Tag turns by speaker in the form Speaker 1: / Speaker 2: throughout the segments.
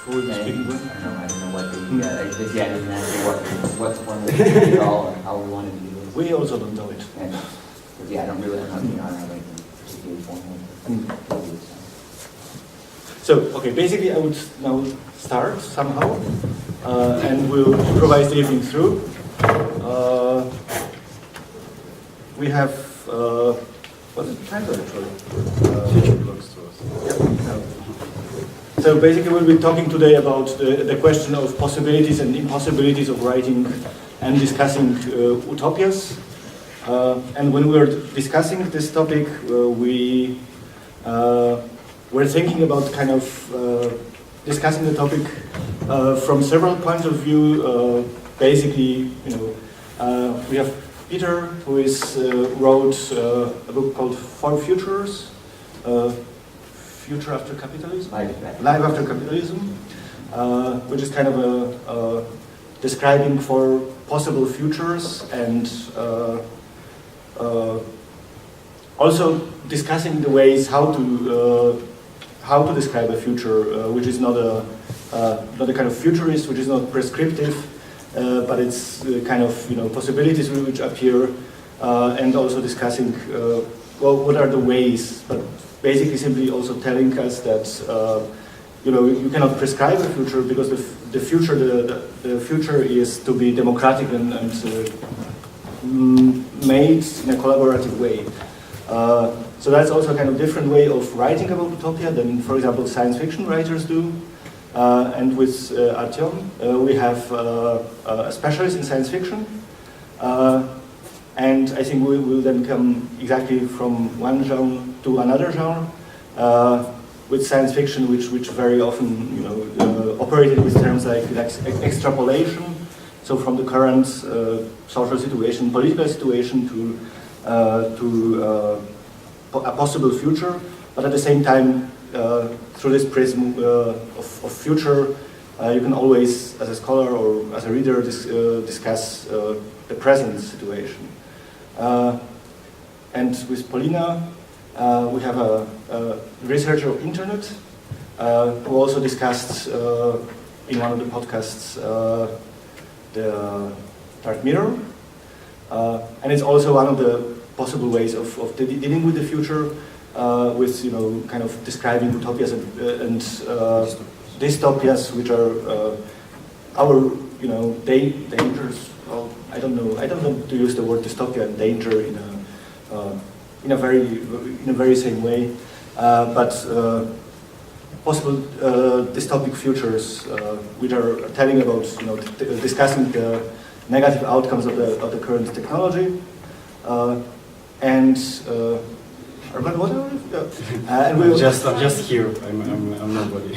Speaker 1: Who is speaking with?
Speaker 2: I don't know what the, I didn't answer what's one of the all or how we wanted to do this.
Speaker 1: We also don't know it.
Speaker 2: Yeah, I don't have like particular formal.
Speaker 1: So, okay, basically I would now start somehow, and we'll improvise the evening through. We have, what's the title actually?
Speaker 3: Future belongs to us.
Speaker 1: Yeah. So basically we'll be talking today about the question of possibilities and impossibilities of writing and discussing utopias. And when we were discussing this topic, we were thinking about kind of discussing the topic from several points of view. Basically, we have Peter, who wrote a book called For Futures, Future After Capitalism? Life After Capitalism, which is kind of describing for possible futures and also discussing the ways how to describe a future, which is not a kind of futurist, which is not prescriptive, but it's kind of possibilities which appear, and also discussing well, what are the ways, but basically simply also telling us that you cannot prescribe a future because the future is to be democratic and made in a collaborative way. So that's also a kind of different way of writing about utopia than, for example, science fiction writers do. And with Artem, we have a specialist in science fiction. And I think we will then come exactly from one genre to another genre, with science fiction, which very often operated with terms like extrapolation. So from the current social situation, political situation to a possible future, but at the same time, through this prism of future, you can always, as a scholar or as a reader, discuss the present situation. And with Polina, we have a researcher of internet who also discussed in one of the podcasts the dark mirror, and it's also one of the possible ways of dealing with the future, with kind of describing utopias and dystopias, which are our dangers. Well, I don't know to use the word dystopia and danger in a very same way, but possible dystopic futures, which are telling about discussing the negative outcomes of the current technology, and Armen, what are you? And
Speaker 3: I'm just here. I'm nobody.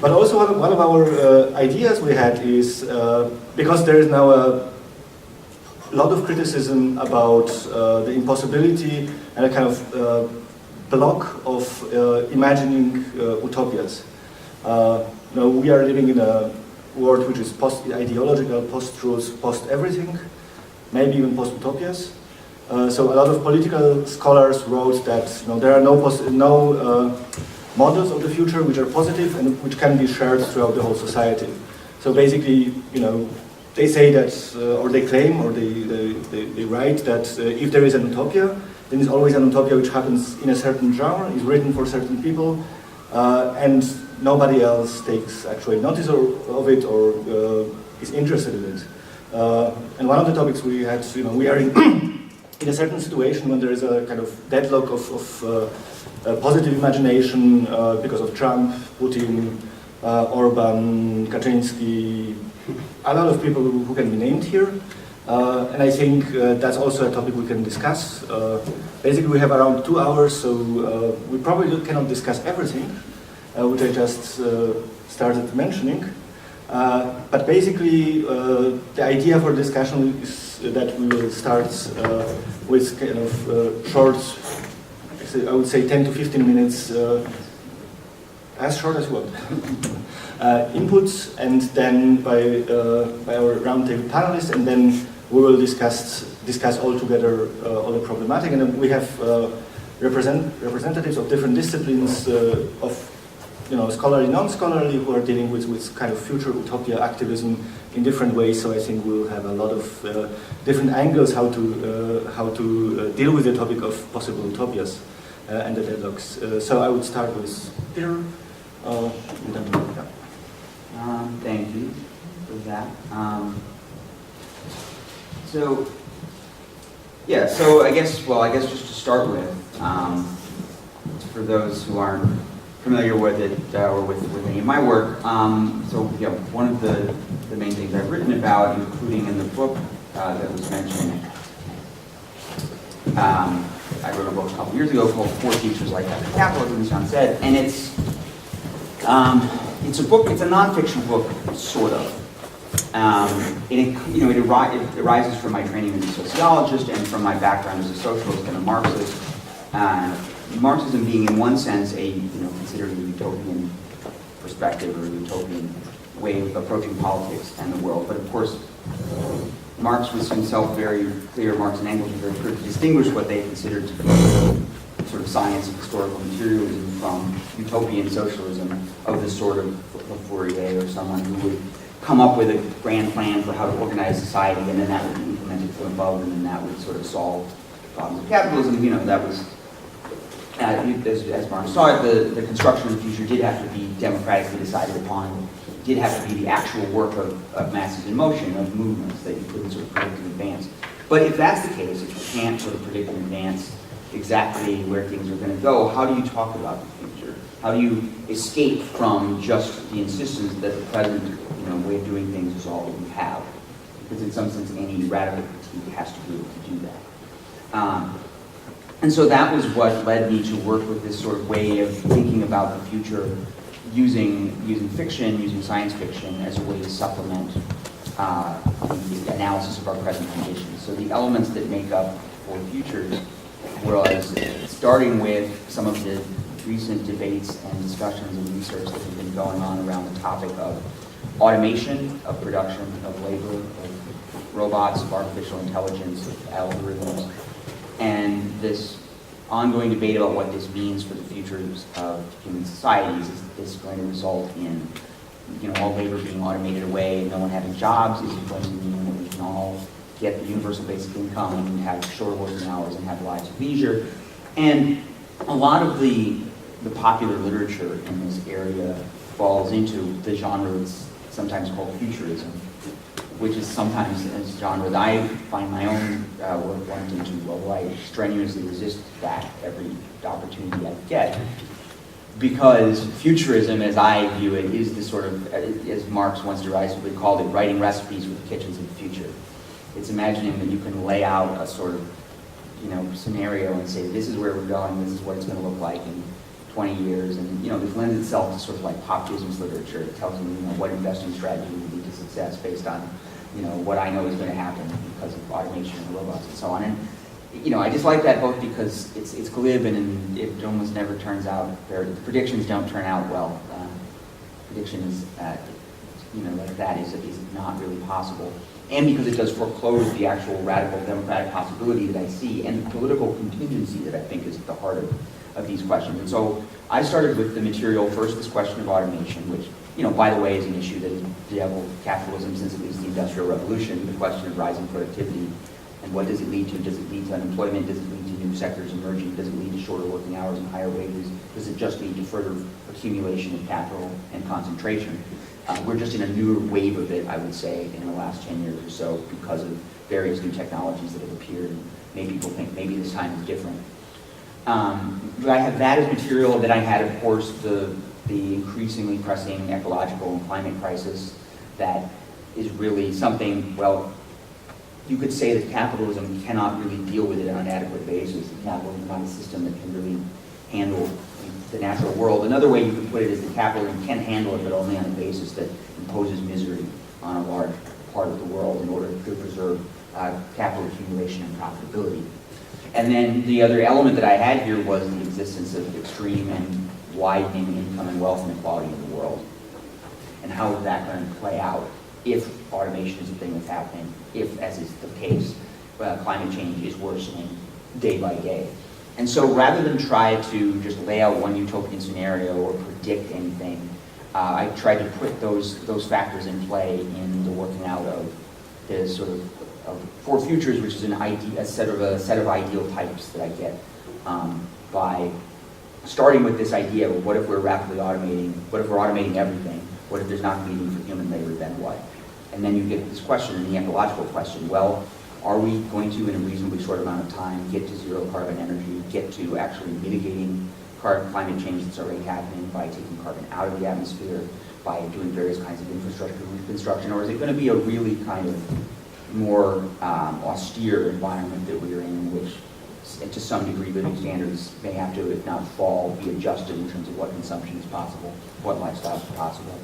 Speaker 1: But also one of our ideas we had is because there is now a lot of criticism about the impossibility and a kind of block of imagining utopias. We are living in a world which is post-ideological, post-truth, post-everything, maybe even post-utopias. So a lot of political scholars wrote that there are no models of the future which are positive and which can be shared throughout the whole society. So basically, they say that, or they claim, or they write that if there is an utopia, then it's always an utopia which happens in a certain genre, is written for certain people, and nobody else takes actually notice of it or is interested in it. And one of the topics we had, we are in a certain situation when there is a kind of deadlock of positive imagination because of Trump, Putin, Orban, Kaczynski, a lot of people who can be named here. And I think that's also a topic we can discuss. Basically, we have around 2 hours, so we probably cannot discuss everything, which I just started mentioning. But basically, the idea for discussion is that we will start with kind of short, I would say 10 to 15 minutes, as short as you want, inputs, and then by our roundtable panelists, and then we will discuss all together all the problematic, and then we have representatives of different disciplines of scholarly, non-scholarly, who are dealing with kind of future utopia activism in different ways. So I think we'll have a lot of different angles how to deal with the topic of possible utopias and the deadlocks. So I would start with Peter.
Speaker 2: Thank you for that. So I guess just to start with, for those who aren't familiar with it or with any of my work, one of the main things I've written about, including in the book that was mentioned, I wrote a book a couple years ago called Four Futures Like After Capitalism, as John said, and it's a book. It's a nonfiction book, sort of. It arises from my training as a sociologist and from my background as a socialist and a Marxist. Marxism being, in one sense, considered a utopian perspective or a utopian way of approaching politics and the world. But of course, Marx was himself very clear. Marx and Engels were very clear to distinguish what they considered to be sort of science of historical materialism from utopian socialism of the sort of Fourier or someone who would come up with a grand plan for how to organize society, and then that would be implemented from above, and then that would sort of solve problems of capitalism. That was, as Marx saw it, the construction of the future did have to be democratically decided upon, did have to be the actual work of masses in motion, of movements that you couldn't sort of predict in advance. But if that's the case, if you can't sort of predict in advance exactly where things are going to go, how do you talk about the future? How do you escape from just the insistence that the present way of doing things is all that we have? Because in some sense, any radical critique has to be able to do that. And so that was what led me to work with this sort of way of thinking about the future, using fiction, using science fiction as a way to supplement the analysis of our present conditions. So the elements that make up Four Futures was starting with some of the recent debates and discussions and research that have been going on around the topic of automation, of production, of labor, of robots, of artificial intelligence, of algorithms, and this ongoing debate about what this means for the futures of human societies. Is this going to result in all labor being automated away and no one having jobs? Is it going to mean that we can all get the universal basic income and have shorter working hours and have lives of leisure? And a lot of the popular literature in this area falls into the genre that's sometimes called futurism, which is sometimes a genre that I find my own work runs into, although I strenuously resist that every opportunity I get. Because futurism, as I view it, is the sort of, as Marx once derisively called it, writing recipes for the kitchens of the future. It's imagining that you can lay out a sort of, scenario and say, this is where we're going, this is what it's going to look like in 20 years, and this lends itself to sort of like pop business literature. It tells you, what investing strategy would lead to success based on, what I know is going to happen because of automation and robots and so on. And I just like that both because it's glib and it almost never turns out. The predictions don't turn out well. Predictions, like that is not really possible. And because it does foreclose the actual radical democratic possibility that I see and the political contingency that I think is at the heart of these questions. And so I started with the material, first this question of automation, which, by the way, is an issue that has bedeviled capitalism since at least the Industrial Revolution, the question of rising productivity. And what does it lead to? Does it lead to unemployment? Does it lead to new sectors emerging? Does it lead to shorter working hours and higher wages? Does it just lead to further accumulation of capital and concentration? We're just in a newer wave of it, I would say, in the last 10 years or so because of various new technologies that have appeared. And maybe people think maybe this time is different. But I have that as material. Then I had, of course, the increasingly pressing ecological and climate crisis that is really something, well, you could say that capitalism cannot really deal with it on an adequate basis. Capitalism is not a system that can really handle the natural world. Another way you could put it is that capitalism can handle it, but only on a basis that imposes misery on a large part of the world in order to preserve capital accumulation and profitability. And then the other element that I had here was the existence of extreme and widening income and wealth inequality in the world. And how is that going to play out if automation is a thing that's happening, if, as is the case, climate change is worsening day by day. And so rather than try to just lay out one utopian scenario or predict anything, I tried to put those factors in play in the working out of this sort of four futures, which is a set of ideal types that I get by starting with this idea of what if we're rapidly automating, what if we're automating everything, what if there's not going to be need for human labor, then what? And then you get this question, the ecological question, well, are we going to, in a reasonably short amount of time, get to zero carbon energy, get to actually mitigating climate change that's already happening by taking carbon out of the atmosphere, by doing various kinds of infrastructure reconstruction, or is it going to be a really kind of more austere environment that we're in which, to some degree, living standards may have to, if not fall, be adjusted in terms of what consumption is possible, what lifestyles are possible.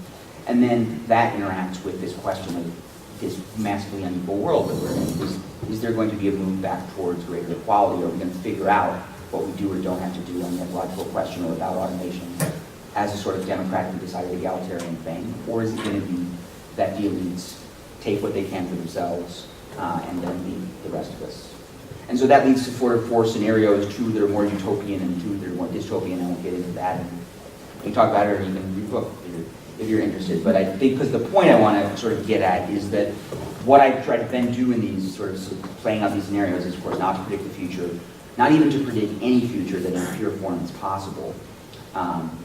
Speaker 2: And then that interacts with this question of this massively unequal world that we're in. Is there going to be a move back towards greater equality? Are we going to figure out what we do or don't have to do on the ecological question or about automation as a sort of democratically decided egalitarian thing? Or is it going to be that the elites take what they can for themselves and then leave the rest of us? And so that leads to four scenarios, two that are more utopian and two that are more dystopian. I won't get into that. And you can talk about it or you can read the book if you're interested. But I think, because the point I want to sort of get at is that what I try to then do in these sort of playing out these scenarios is, of course, not to predict the future, not even to predict any future that in pure form is possible.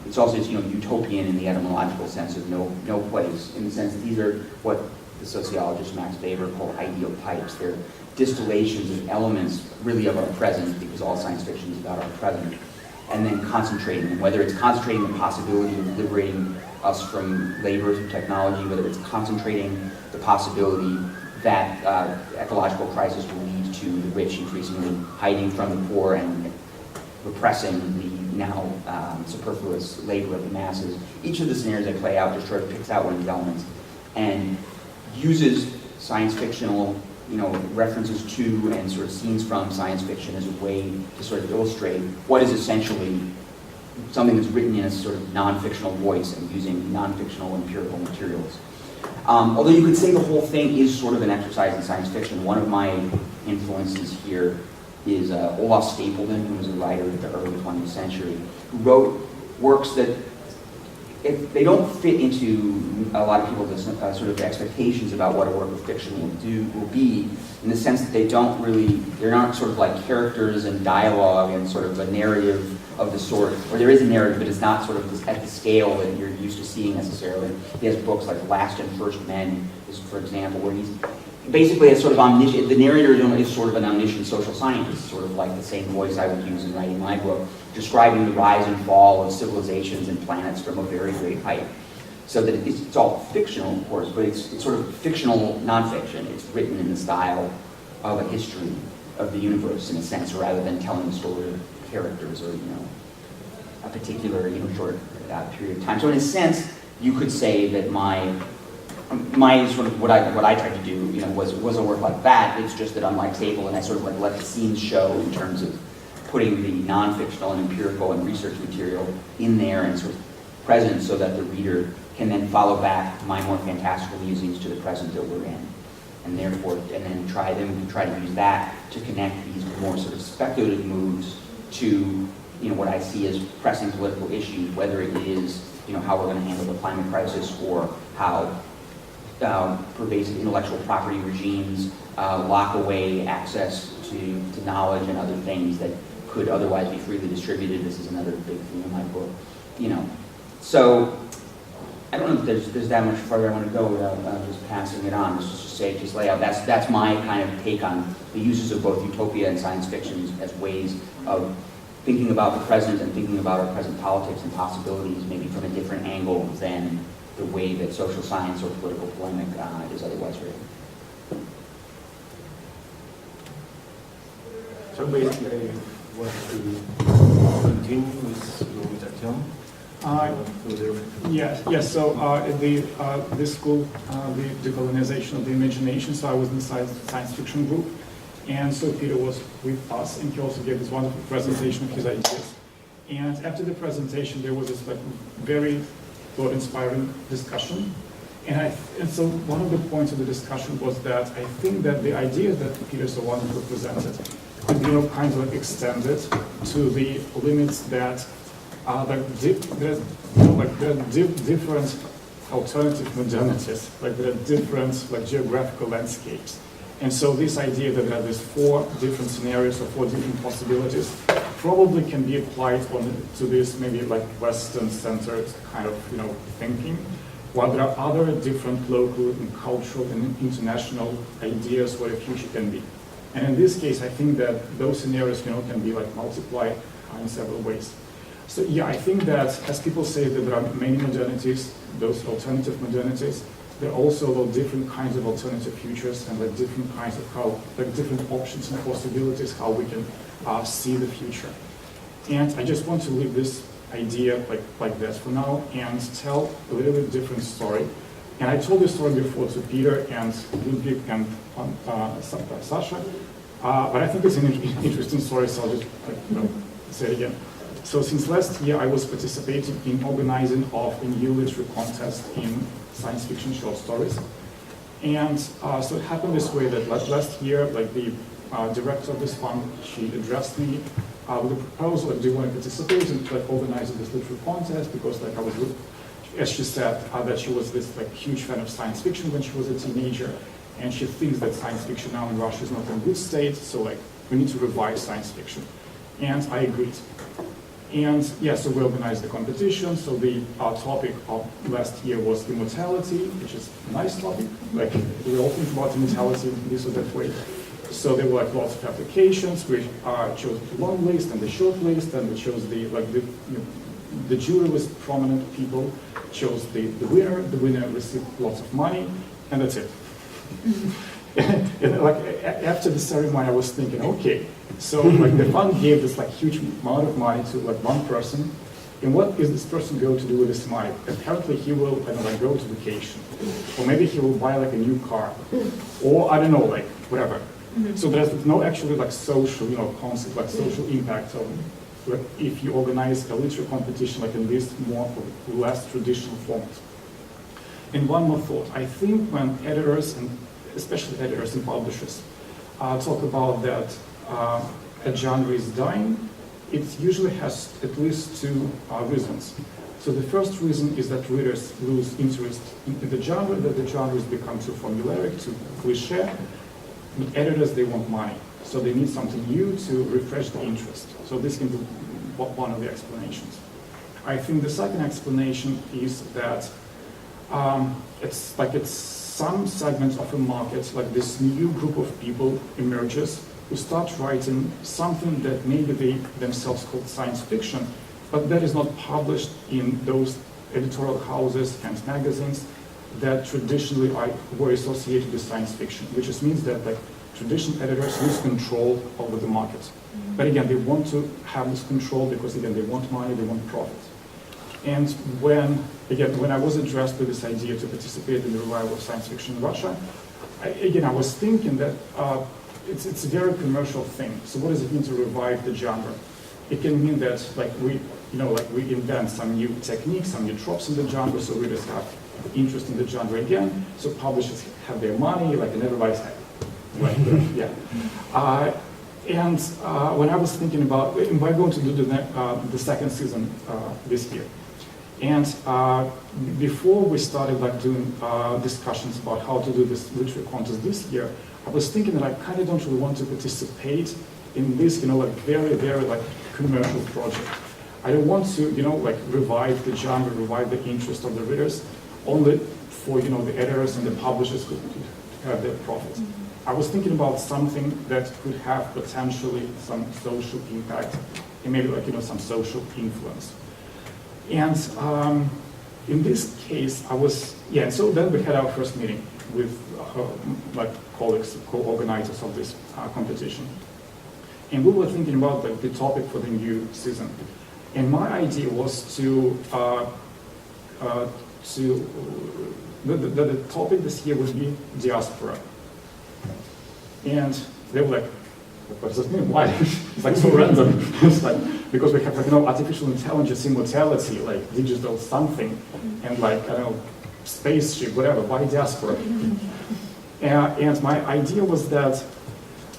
Speaker 2: It's also utopian in the etymological sense of no place, in the sense that these are what the sociologist Max Weber called ideal types. They're distillations of elements really of our present, because all science fiction is about our present, and then concentrating them, whether it's concentrating the possibility of liberating us from labor through technology, whether it's concentrating the possibility that ecological crisis will lead to the rich increasingly hiding from the poor and repressing the now superfluous labor of the masses. Each of the scenarios I play out just sort of picks out one of these elements and uses science fictional references to and sort of scenes from science fiction as a way to sort of illustrate what is essentially something that's written in a sort of non-fictional voice and using non-fictional empirical materials. Although you could say the whole thing is sort of an exercise in science fiction. One of my influences here is Olaf Stapledon, who was a writer of the early 20th century, who wrote works that they don't fit into a lot of people's sort of expectations about what a work of fiction will be, in the sense that they're not sort of like characters and dialogue and sort of a narrative of the sort, or there is a narrative, but it's not sort of at the scale that you're used to seeing necessarily. He has books like Last and First Men, for example, where he's basically a sort of omniscient, the narrator is sort of an omniscient social scientist, sort of like the same voice I would use in writing my book, describing the rise and fall of civilizations and planets from a very great height. So that it's all fictional, of course, but it's sort of fictional nonfiction. It's written in the style of a history of the universe, in a sense, rather than telling the story of characters or a particular short period of time. So in a sense, you could say that my sort of what I tried to do was a work like that. It's just that unlike Stapledon, I sort of let the scenes show in terms of putting the non-fictional and empirical and research material in there and sort of present, so that the reader can then follow back my more fantastical musings to the present that we're in, and then try to use that to connect these more sort of speculative moves to what I see as pressing political issues, whether it is how we're going to handle the climate crisis, or how pervasive intellectual property regimes lock away access to knowledge and other things that could otherwise be freely distributed. This is another big theme in my book. So I don't know if there's that much further I want to go without just passing it on. Just lay out. That's my kind of take on the uses of both utopia and science fiction as ways of thinking about the present and thinking about our present politics and possibilities, maybe from a different angle than the way that social science or political polemic is otherwise written.
Speaker 1: So basically, I want to continue with Artem.
Speaker 4: Yes. So at this school, the decolonization of the imagination. So I was in the science fiction group, and so Peter was with us, and he also gave this wonderful presentation of his ideas. And after the presentation, there was this very thought-inspiring discussion. And so one of the points of the discussion was that I think that the ideas that Peter so wonderfully presented could be, kind of extended to the limits that there are different alternative modernities, there are different geographical landscapes. And so this idea that there are these 4 different scenarios or 4 different possibilities probably can be applied to this maybe Western-centered kind of thinking, while there are other different local and cultural and international ideas where the future can be. And in this case, I think that those scenarios can be multiplied in several ways. So yeah, I think that as people say that there are many modernities, those alternative modernities, there are also different kinds of alternative futures and different kinds of how, different options and possibilities how we can see the future. And I just want to leave this idea like that for now and tell a little bit different story. And I told this story before to Peter and Ludwig and Sasha, but I think it's an interesting story, so I'll just say it again. So since last year, I was participating in organizing of a new literary contest in science fiction short stories. And so it happened this way that last year, the director of this fund, she addressed me with a proposal, do you want to participate in organizing this literary contest? Because I was, as she said, that she was this huge fan of science fiction when she was a teenager, and she thinks that science fiction now in Russia is not in a good state, so we need to revive science fiction. And I agreed. And yeah, so we organized the competition. So the topic of last year was immortality, which is a nice topic. We all think about immortality in this or that way. So there were lots of applications. We chose the long list and the short list, and we chose the jury was prominent people, chose the winner. The winner received lots of money, and that's it. And after the ceremony, I was thinking, okay, so the fund gave this huge amount of money to one person, and what is this person going to do with this money? Apparently, he will go to vacation, or maybe he will buy a new car, or I don't know, whatever. So there's no actually social, concept, social impact of if you organize a literary competition in this more or less traditional format. And one more thought, I think when editors and especially editors and publishers talk about that a genre is dying, it usually has at least 2 reasons. So the first reason is that readers lose interest in the genre, that the genres become too formulaic, too cliche. The editors, they want money, so they need something new to refresh the interest. So this can be one of the explanations. I think the second explanation is that it's some segments of a market, this new group of people emerges who start writing something that maybe they themselves call science fiction, but that is not published in those editorial houses and magazines that traditionally were associated with science fiction, which just means that traditional editors lose control over the market. But again, they want to have this control because again, they want money, they want profit. And when I was addressed with this idea to participate in the revival of science fiction in Russia, I was thinking that it's a very commercial thing. So what does it mean to revive the genre? It can mean that we invent some new techniques, some new tropes in the genre, so readers have interest in the genre again. So publishers have their money, and everybody's happy. And when I was thinking about, we're going to do the second season this year. And before we started doing discussions about how to do this literary contest this year, I was thinking that I kind of don't really want to participate in this, very, very commercial project. I don't want to, revive the genre, revive the interest of the readers, only for, the editors and the publishers who have their profits. I was thinking about something that could have potentially some social impact and maybe some social influence. And in this case, so then we had our first meeting with colleagues, co-organizers of this competition. And we were thinking about the topic for the new season. And my idea was the topic this year would be diaspora. And they were like, what does that mean? Why? It's so random. It's because we have artificial intelligence, immortality, digital something, and I don't know, spaceship, whatever. Why diaspora? And my idea was that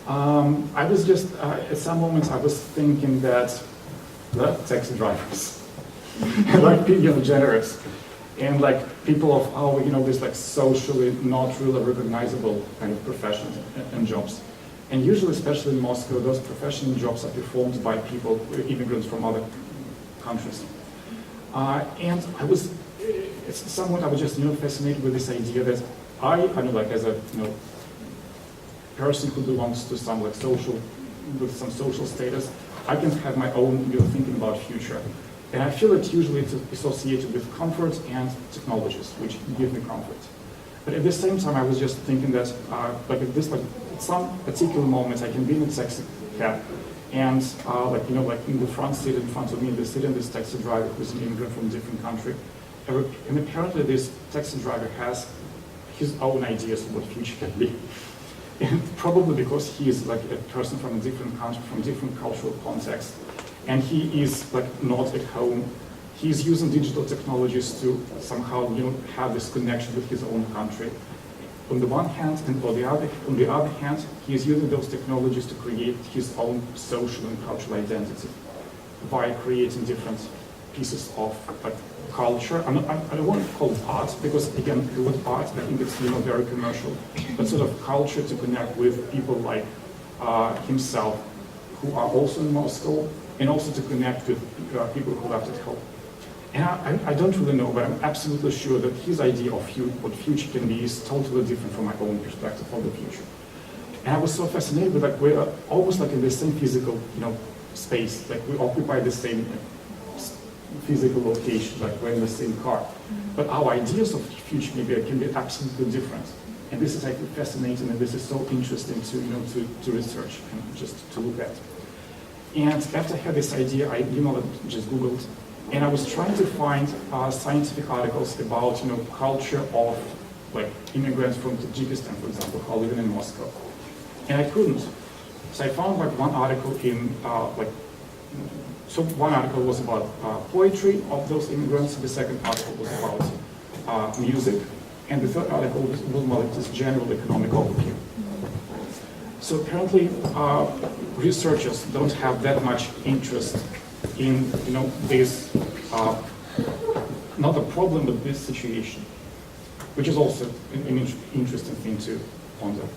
Speaker 4: I was just, at some moments I was thinking that the taxi drivers, like, generous, and like people of our, this like socially not really recognizable kind of professions and jobs. And usually, especially in Moscow, those professional jobs are performed by people, immigrants from other countries. And I was, at some point I was just, fascinated with this idea that I mean, like as a, person who belongs to some like social, with some social status, I can have my own thinking about future. And I feel that usually it's associated with comfort and technologies, which give me comfort. But at the same time, I was just thinking that, like at some particular moments, I can be in a taxi cab, and like in the front seat in front of me, there's sitting this taxi driver who's an immigrant from a different country, and apparently this taxi driver has his own ideas of what future can be. And probably because he is like a person from a different country, from a different cultural context, and he is like not at home. He's using digital technologies to somehow have this connection with his own country. On the one hand, and on the other hand, he is using those technologies to create his own social and cultural identity by creating different pieces of like culture. I don't want to call it art, because again, the word art, I think it's very commercial, but sort of culture to connect with people like himself, who are also in Moscow, and also to connect with people who left at home. And I don't really know, but I'm absolutely sure that his idea of what future can be is totally different from my own perspective of the future. And I was so fascinated with like we're almost like in the same physical space, like we occupy the same physical location, like we're in the same car. But our ideas of the future maybe can be absolutely different. And this is actually fascinating, and this is so interesting to research and just to look at. And after I had this idea, I just Googled, and I was trying to find scientific articles about culture of like immigrants from Tajikistan, for example, who are living in Moscow, and I couldn't. So I found like one article in so one article was about poetry of those immigrants. The second article was about music, and the third article was about this general economic overview. So apparently, researchers don't have that much interest in this, not a problem, but this situation, which is also an interesting thing to ponder.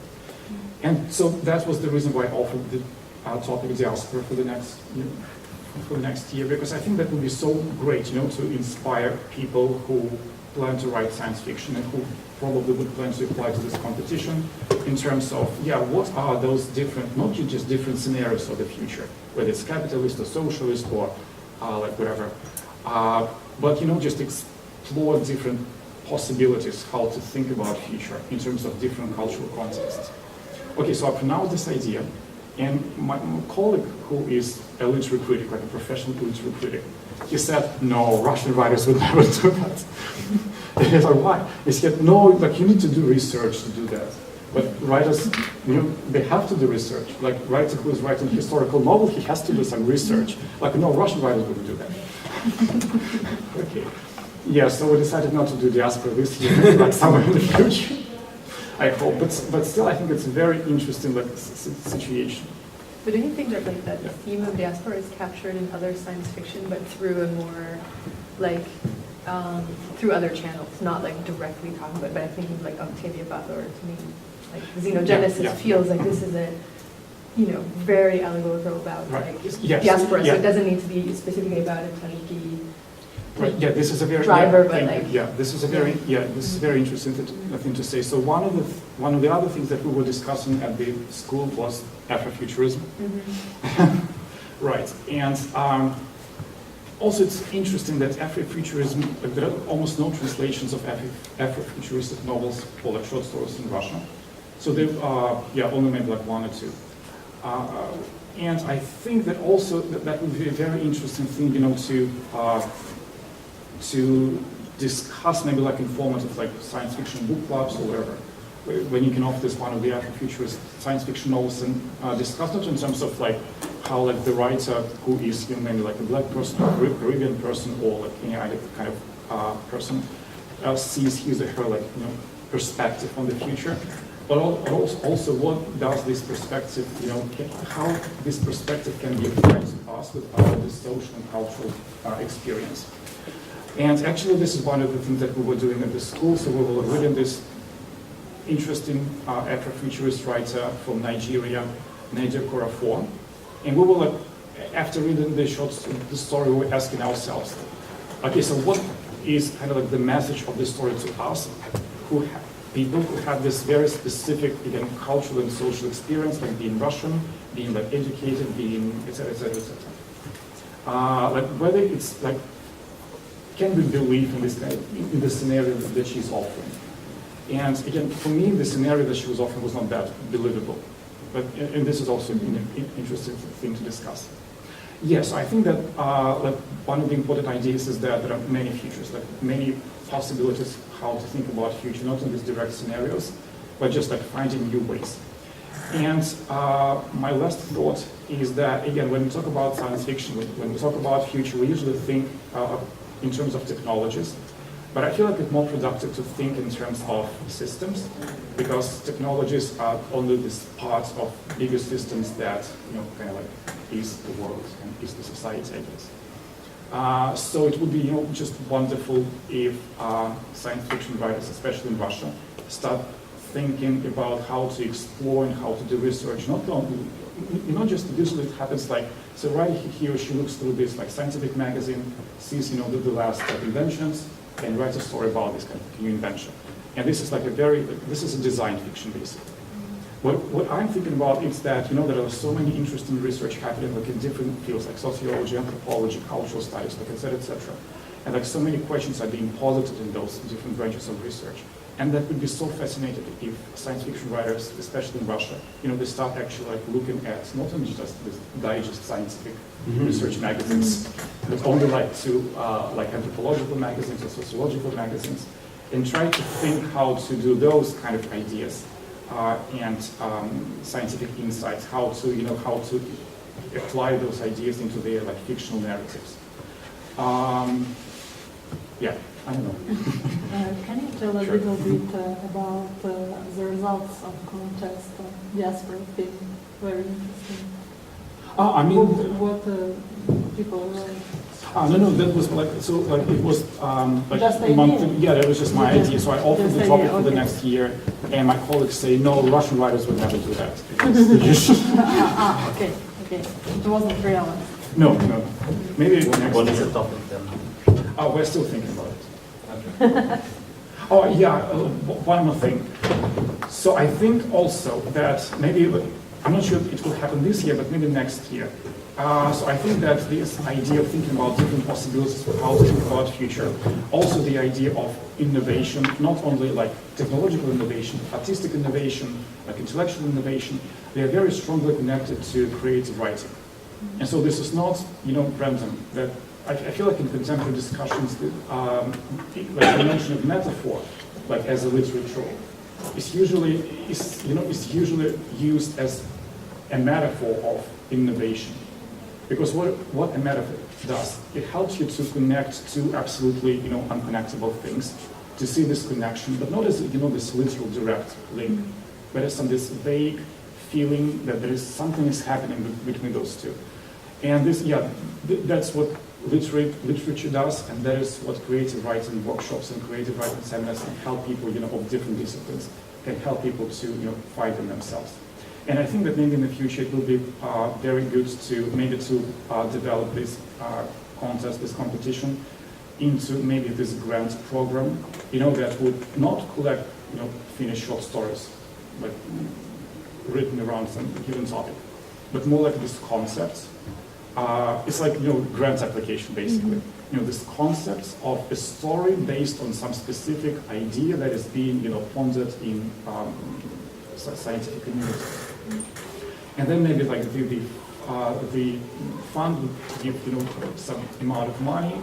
Speaker 4: And so that was the reason why I offered the topic diaspora for the next year, because I think that would be so great, to inspire people who plan to write science fiction and who probably would plan to apply to this competition in terms of, what are those different, not just different scenarios of the future, whether it's capitalist or socialist or like whatever, but just explore different possibilities how to think about future in terms of different cultural contexts. Okay, so I pronounced this idea, and my colleague, who is a literary critic, like a professional literary critic, he said, no, Russian writers would never do that. And he's like, why? He said, no, like you need to do research to do that. But writers, they have to do research. Like writer who is writing historical novel, he has to do some research. Like, no, Russian writers wouldn't do that. Okay. Yeah, so we decided not to do diaspora this year, like somewhere in the future, I hope. But still, I think it's a very interesting situation.
Speaker 5: But don't you think that like that theme of diaspora is captured in other science fiction, but through a more like through other channels, not like directly talking about it, but I'm thinking like Octavia Butler, to me, like Xenogenesis feels like this is a very allegorical about like diaspora, so it doesn't need to be specifically about it, kind of be
Speaker 4: right. Yeah, this is a very
Speaker 5: driver, but like
Speaker 4: this is a very interesting thing to say. So one of the other things that we were discussing at the school was Afrofuturism, right? And also, it's interesting that Afrofuturism, there are almost no translations of Afrofuturistic novels or like short stories in Russian. So they've only maybe like one or two. And I think that also that would be a very interesting thing, to discuss maybe like in format of like science fiction book clubs or whatever, when you can offer this one of the Afrofuturist science fiction novels and discuss it in terms of like how like the writer who is maybe like a black person or Caribbean person or like any other kind of person sees his or her like perspective on the future. but also what does this perspective, how this perspective can be applied to us without the social and cultural experience. And actually, this is one of the things that we were doing at the school. So we were reading this interesting Afrofuturist writer from Nigeria, Nadia Korafor. And we were, after reading the story, we were asking ourselves, okay, so what is kind of like the message of the story to us, people who have this very specific, again, cultural and social experience, like being Russian, being like educated, being etc., etc., etc. Like whether it's like, can we believe in this in the scenario that she's offering? And again, for me, the scenario that she was offering was not that believable. But and this is also an interesting thing to discuss. Yes, I think that like one of the important ideas is that there are many futures, like many possibilities how to think about future, not in these direct scenarios, but just like finding new ways. And my last thought is that, again, when we talk about science fiction, when we talk about future, we usually think in terms of technologies, but I feel like it's more productive to think in terms of systems, because technologies are only this part of bigger systems that, kind of like is the world and is the society, I guess. So it would be, just wonderful if science fiction writers, especially in Russia, start thinking about how to explore and how to do research. Not just usually it happens like, so right, he or she looks through this like scientific magazine, sees the last inventions, and writes a story about this kind of new invention. And this is like this is a design fiction basically. What I'm thinking about is that, there are so many interesting research happening like in different fields like sociology, anthropology, cultural studies, like et cetera, and like so many questions are being posited in those different branches of research. And that would be so fascinating if science fiction writers, especially in Russia, they start actually like looking at not only just this digest scientific research magazines, but only like to like anthropological magazines or sociological magazines, and try to think how to do those kind of ideas and scientific insights, how to apply those ideas into their like fictional narratives. Yeah, I don't know.
Speaker 6: Can you tell a little bit about the results of contest diaspora thing? Very interesting.
Speaker 4: I mean,
Speaker 6: what people write.
Speaker 4: No, that was like, so like it was like
Speaker 6: just
Speaker 4: a month. Yeah, that was just my idea. So I offered the topic for the next year, and my colleagues say, no, Russian writers would never do that.
Speaker 6: Okay. It wasn't real.
Speaker 4: No. Maybe next
Speaker 3: What
Speaker 4: year.
Speaker 3: is the topic then?
Speaker 4: We're still thinking about it. Okay. Oh yeah, one more thing. So I think also that maybe, I'm not sure it will happen this year, but maybe next year. So I think that this idea of thinking about different possibilities for how to think about future, also the idea of innovation, not only like technological innovation, artistic innovation, like intellectual innovation, they are very strongly connected to creative writing. And so this is not, random. That I feel like in contemporary discussions, like the notion of metaphor, like as a literary tool, is usually used as a metaphor of innovation. Because what a metaphor does, it helps you to connect two absolutely, unconnectable things, to see this connection, but not as, this literal direct link, but as this vague feeling that there is something is happening between those two. And this, that's what literature does, and that is what creative writing workshops and creative writing seminars can help people, of different disciplines, can help people to, find in themselves. And I think that maybe in the future it will be very good to develop this contest, this competition, into maybe this grant program, that would not collect, finished short stories, but written around some given topic, but more like these concepts. It's like, grant application basically. This concepts of a story based on some specific idea that is being, pondered in scientific community. And then maybe like the fund would give some amount of money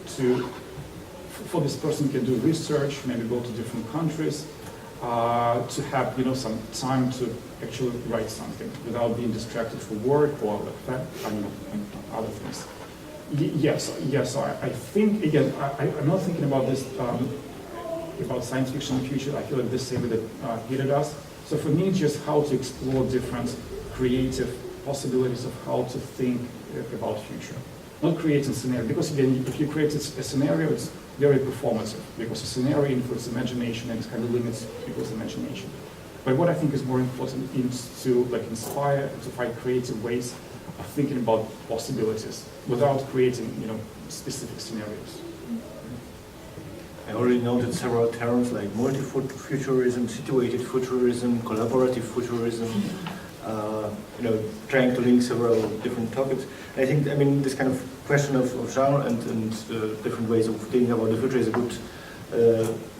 Speaker 4: for this person can do research, maybe go to different countries, to have some time to actually write something without being distracted from work or other things. Yes. So I think again, I'm not thinking about this about science fiction in the future. I feel like this same way that Peter does. So for me, it's just how to explore different creative possibilities of how to think about future. Not creating scenario, because again, if you create a scenario, it's very performative, because a scenario influences imagination and it kind of limits people's imagination. But what I think is more important is to inspire, to find creative ways of thinking about possibilities without creating, specific scenarios.
Speaker 1: I already noted several terms like multi-futurism, situated futurism, collaborative futurism, trying to link several different topics. I think, this kind of question of genre and different ways of thinking about the future is a good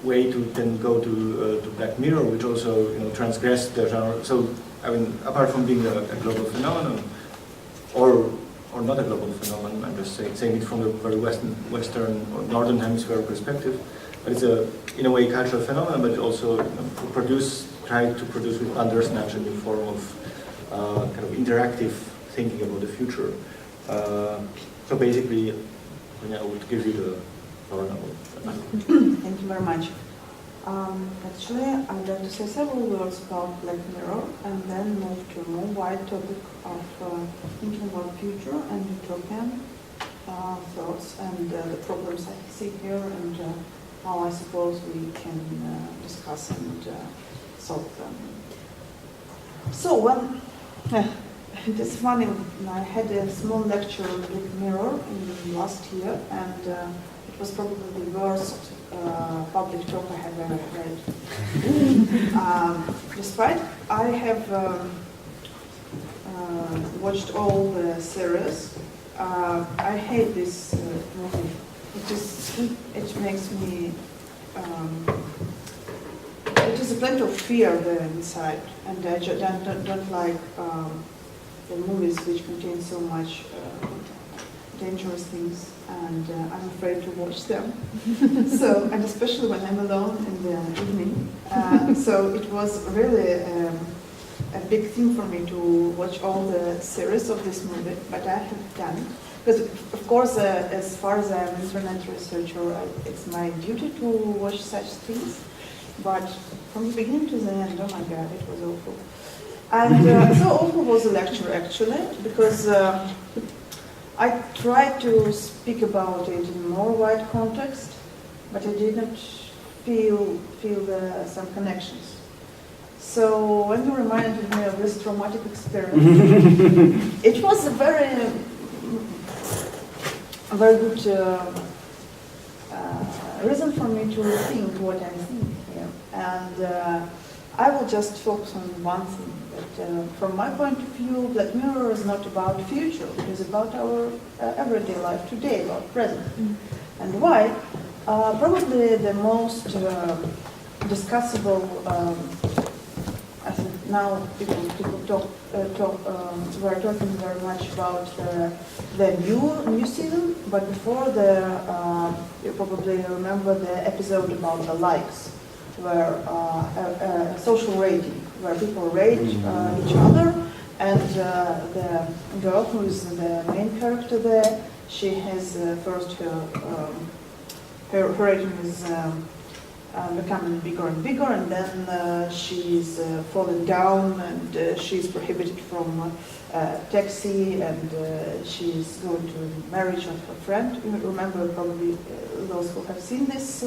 Speaker 1: way to then go to Black Mirror, which also, transgress the genre. So, apart from being a global phenomenon, or not a global phenomenon, I'm just saying it from a very Western or Northern Hemisphere perspective, but it's in a way, cultural phenomenon, but also try to produce with Bandersnatch a new form of kind of interactive thinking about the future. So basically, I would give you the floor now.
Speaker 7: Thank you very much. Actually, I'd like to say several words about Black Mirror and then move to a more wide topic of thinking about future and utopian thoughts and the problems I see here and how I suppose we can discuss and solve them. So this morning I had a small lecture on Black Mirror in last year, and it was probably the worst public talk I have ever read. Despite I have watched all the series, I hate this movie. It makes me. It is a plenty of fear there inside, and I don't like the movies which contain so much dangerous things, and I'm afraid to watch them. And especially when I'm alone in the evening. So it was really a big thing for me to watch all the series of this movie, but I have done it. Because, of course, as far as I'm an internet researcher, it's my duty to watch such things. But from the beginning to the end, oh my God, it was awful. And so awful was the lecture, actually, because I tried to speak about it in a more wide context, but I didn't feel some connections. So when you reminded me of this traumatic experience, it was a very good reason for me to rethink what I'm thinking here. And I will just focus on one thing. That, from my point of view, Black Mirror is not about future. It is about our everyday life today, about present. And why? Probably the most discussable. I think now people we're talking very much about the new season, but before you probably remember the episode about the likes, where social rating, where people rate each other, and the girl who is the main character there, she has first her rating is becoming bigger and bigger, and then she's falling down, and she's prohibited from taxi, and she's going to marriage of her friend. You remember probably those who have seen this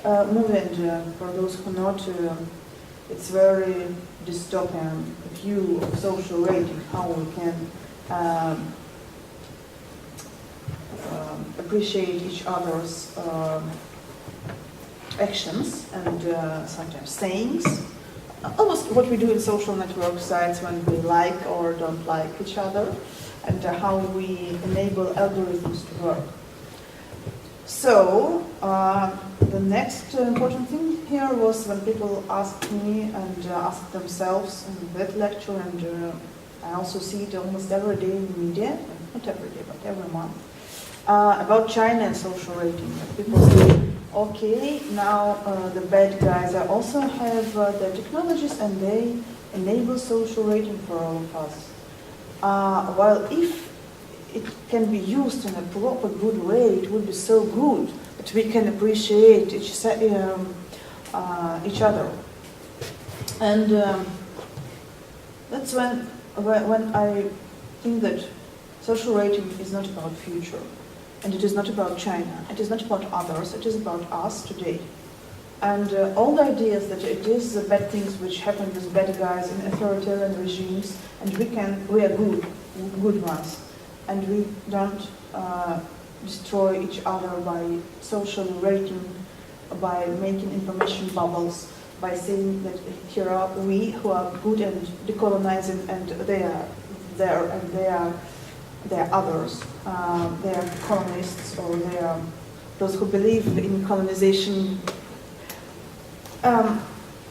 Speaker 7: movie, and for those who not, it's very dystopian view of social rating, how we can appreciate each other's actions and sometimes sayings, almost what we do in social network sites when we like or don't like each other, and how we enable algorithms to work. So the next important thing here was when people asked me and asked themselves in that lecture, and I also see it almost every day in media, not every day, but every month, about China and social rating. People say, okay, now the bad guys also have the technologies and they enable social rating for all of us. While if it can be used in a proper good way, it would be so good that we can appreciate each other. And that's when I think that social rating is not about future, and it is not about China, it is not about others, it is about us today. And all the ideas that it is the bad things which happen with bad guys in authoritarian regimes, and we are good ones, and we don't destroy each other by social rating, by making information bubbles, by saying that here are we who are good and decolonizing, and they are there, and they are others. They are colonists, or they are those who believe in colonization.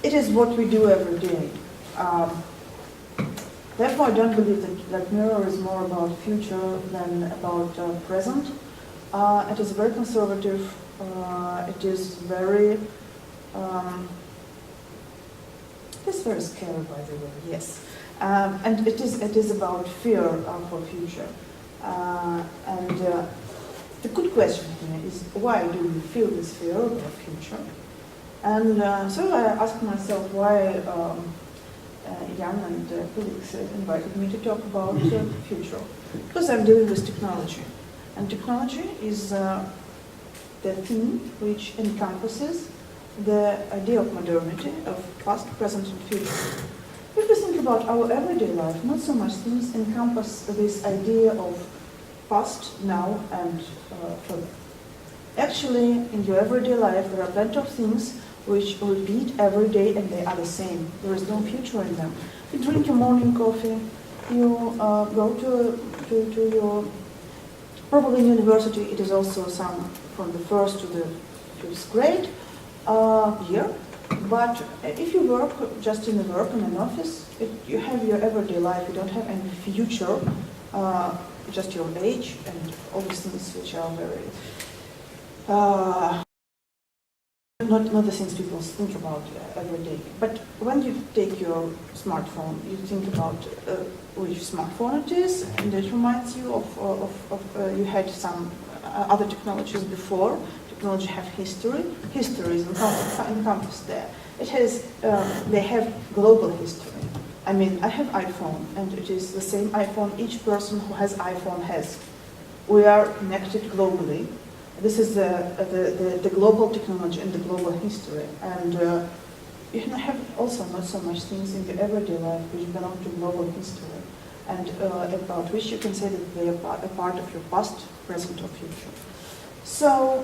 Speaker 7: It is what we do every day. Therefore, I don't believe that mirror is more about future than about present. It is very conservative. It is very scary, by the way. Yes, and it is about fear for future. And the good question here is, why do we feel this fear about future? And so I asked myself why Jan and Felix invited me to talk about the future. Because I'm dealing with technology. And technology is the theme which encompasses the idea of modernity, of past, present, and future. If we think about our everyday life, not so much things encompass this idea of past, now, and further. Actually, in your everyday life, there are plenty of things which repeat every day, and they are the same. There is no future in them. You drink your morning coffee, you go to your, probably in university, it is also some from the first to the fifth grade year. But if you work just in an office, you have your everyday life, you don't have any future, just your age and all these things which are very, not the things people think about every day. But when you take your smartphone, you think about which smartphone it is, and it reminds you of you had some other technologies before. Technology have history. History is encompassed there. It has, they have global history. I mean, I have iPhone, and it is the same iPhone each person who has iPhone has. We are connected globally. This is the global technology and the global history. And you have also not so much things in your everyday life which belong to global history, and about which you can say that they are a part of your past, present, or future. So,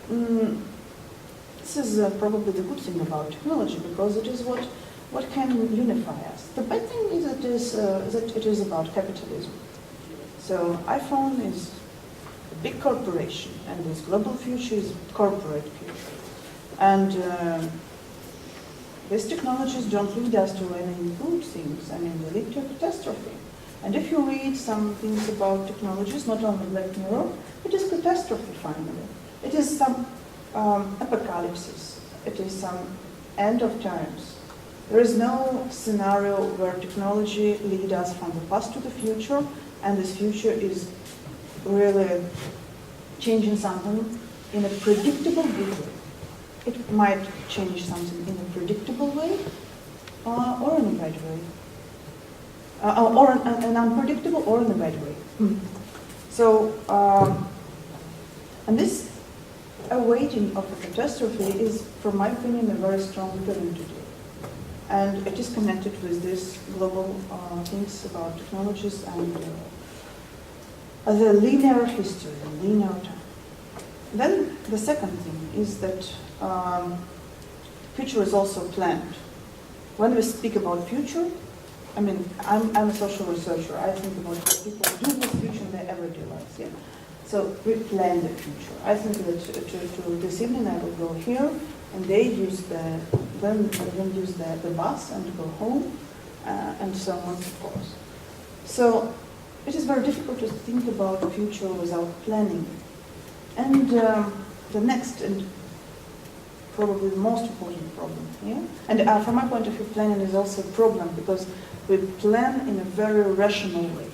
Speaker 7: this is probably the good thing about technology, because it is what can unify us. The bad thing is that it is about capitalism. So iPhone is a big corporation, and this global future is corporate future. And these technologies don't lead us to any good things. I mean, they lead to a catastrophe. And if you read some things about technologies, not only Black Mirror, it is catastrophe finally. It is some apocalypse. It is some end of times. There is no scenario where technology leads us from the past to the future, and this future is really changing something in a predictable way. It might change something in a predictable way, or in a bad way. Or an unpredictable or in a bad way. So, and this awaiting of a catastrophe is, from my opinion, a very strong feeling today. And it is connected with this global things about technologies and the linear history, the linear time. Then the second thing is that future is also planned. When we speak about future, I mean, I'm a social researcher. I think about what people do with future in their everyday lives. Yeah. So we plan the future. I think that to this evening I will go here, and they use the bus and go home, and so on and so forth. So it is very difficult to think about the future without planning. And the next and probably the most important problem here, and from my point of view, planning is also a problem because we plan in a very rational way.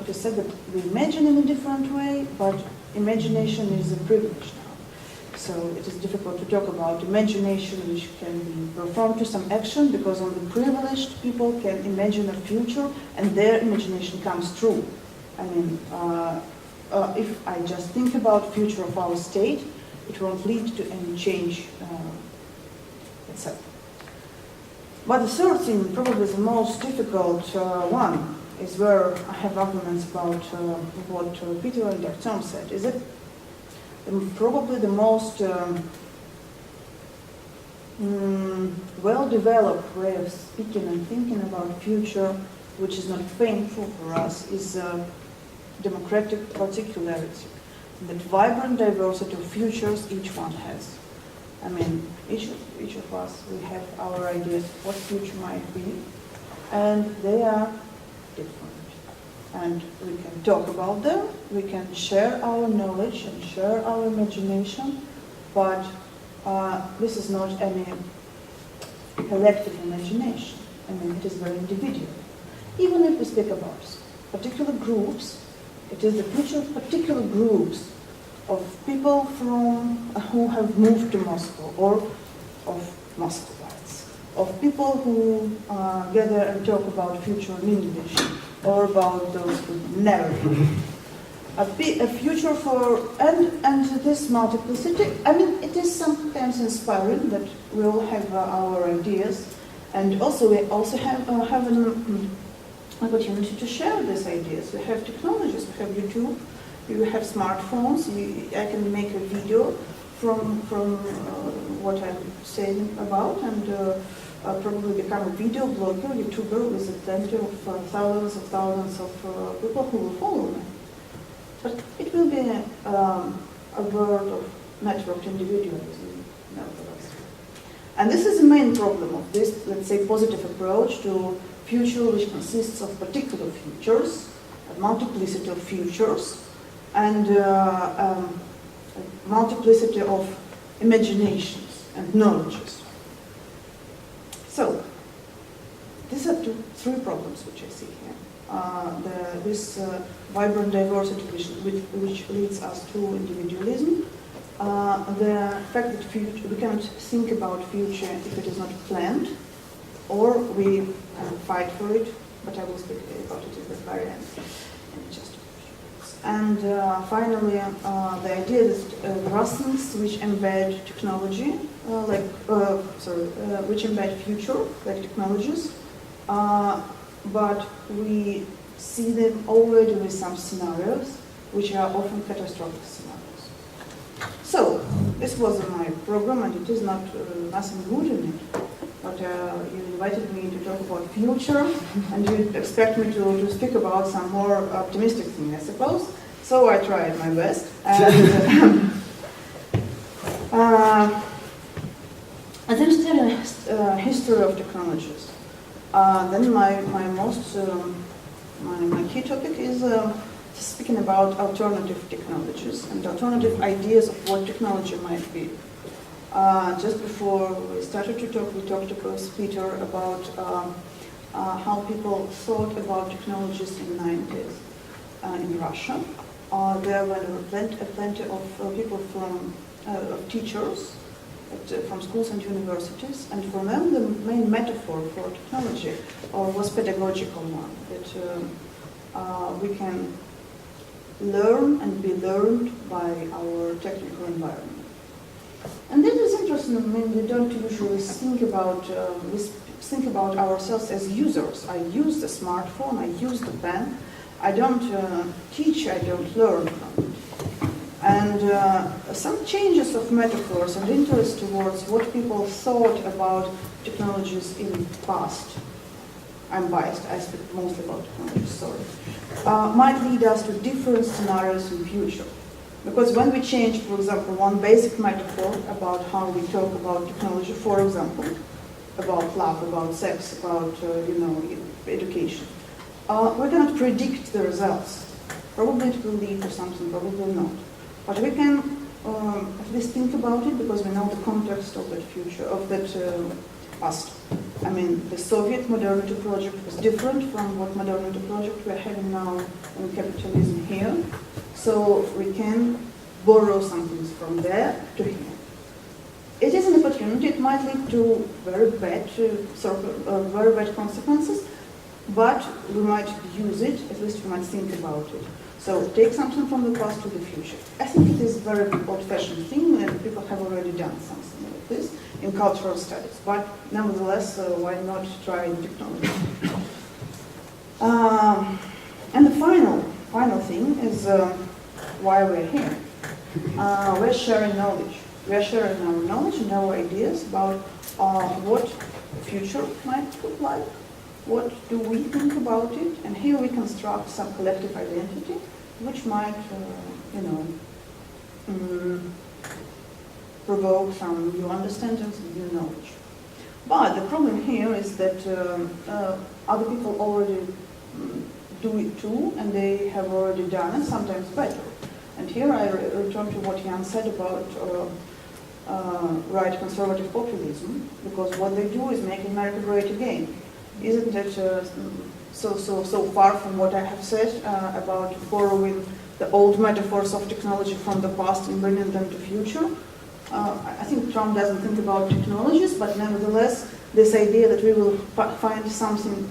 Speaker 7: It is said that we imagine in a different way, but imagination is a privilege now. So it is difficult to talk about imagination which can be performed to some action, because only privileged people can imagine a future and their imagination comes true. I mean, if I just think about future of our state, it won't lead to any change itself. But the third thing, probably the most difficult one, is where I have arguments about what Peter and Артем said. Is it probably the most well-developed way of speaking and thinking about future, which is not painful for us, is democratic particularity. That vibrant diversity of futures each one has. I mean, each of us, we have our ideas of what future might be, and they are different. And we can talk about them, we can share our knowledge and share our imagination, but this is not any collective imagination. I mean, it is very individual. Even if we speak about particular groups, it is the future of particular groups of people who have moved to Moscow, or of Muscovites, of people who gather and talk about future in English, or about those who never do. A future for, and this multiplicity, I mean, it is sometimes inspiring that we all have our ideas, and also we also have an opportunity to share these ideas. We have technologies, we have YouTube, we have smartphones, I can make a video from what I'm saying about, and probably become a video blogger, YouTuber, with plenty of thousands of people who will follow me. But it will be a world of networked individualism, nevertheless. And this is the main problem of this, let's say, positive approach to future, which consists of particular futures, a multiplicity of futures, and a multiplicity of imaginations and knowledges. So, these are three problems which I see here. This vibrant diversity which leads us to individualism, the fact that we cannot think about future if it is not planned, or we fight for it, but I will speak about it at the very end. And finally, the idea that there are things which embed technology, which embed future, like technologies, but we see them already with some scenarios, which are often catastrophic scenarios. So, this was my program, and it is not nothing good in it. But you invited me to talk about future, and you expect me to speak about some more optimistic thing, I suppose. So I tried my best. And as I study history of technologies, then my key topic is speaking about alternative technologies and alternative ideas of what technology might be. Just before we started to talk, we talked with Peter about how people thought about technologies in the 90s in Russia. There were plenty of people of teachers from schools and universities, and for them the main metaphor for technology was pedagogical one, that we can learn and be learned by our technical environment. And this is interesting. I mean, we don't usually think about ourselves as users. I use the smartphone, I use the pen. I don't teach, I don't learn from it. And some changes of metaphors and interest towards what people thought about technologies in the past. I'm biased, I speak mostly about technology, sorry. Might lead us to different scenarios in future. Because when we change, for example, one basic metaphor about how we talk about technology, for example, about love, about sex, about education, we cannot predict the results. Probably it will lead to something, probably not. But we can at least think about it because we know the context of that future, of that past. I mean, the Soviet modernity project was different from what modernity project we're having now in capitalism here. So we can borrow some things from there to here. opportunity. It might lead to very bad consequences, but we might use it, at least we might think about it. So take something from the past to the future. I think it is a very old-fashioned thing, and people have already done something like this in cultural studies. But nevertheless, why not try in technology? And the final thing is why we're here. We're sharing knowledge. We're sharing our knowledge and our ideas about what the future might look like. What do we think about it? And here we construct some collective identity, which might, provoke some new understandings and new knowledge. But the problem here is that other people already do it too, and they have already done it, sometimes better. And here I return to what Jan said about right conservative populism, because what they do is make America great again. Isn't it so far from what I have said about borrowing the old metaphors of technology from the past and bringing them to future? I think Trump doesn't think about technologies, but nevertheless, this idea that we will find something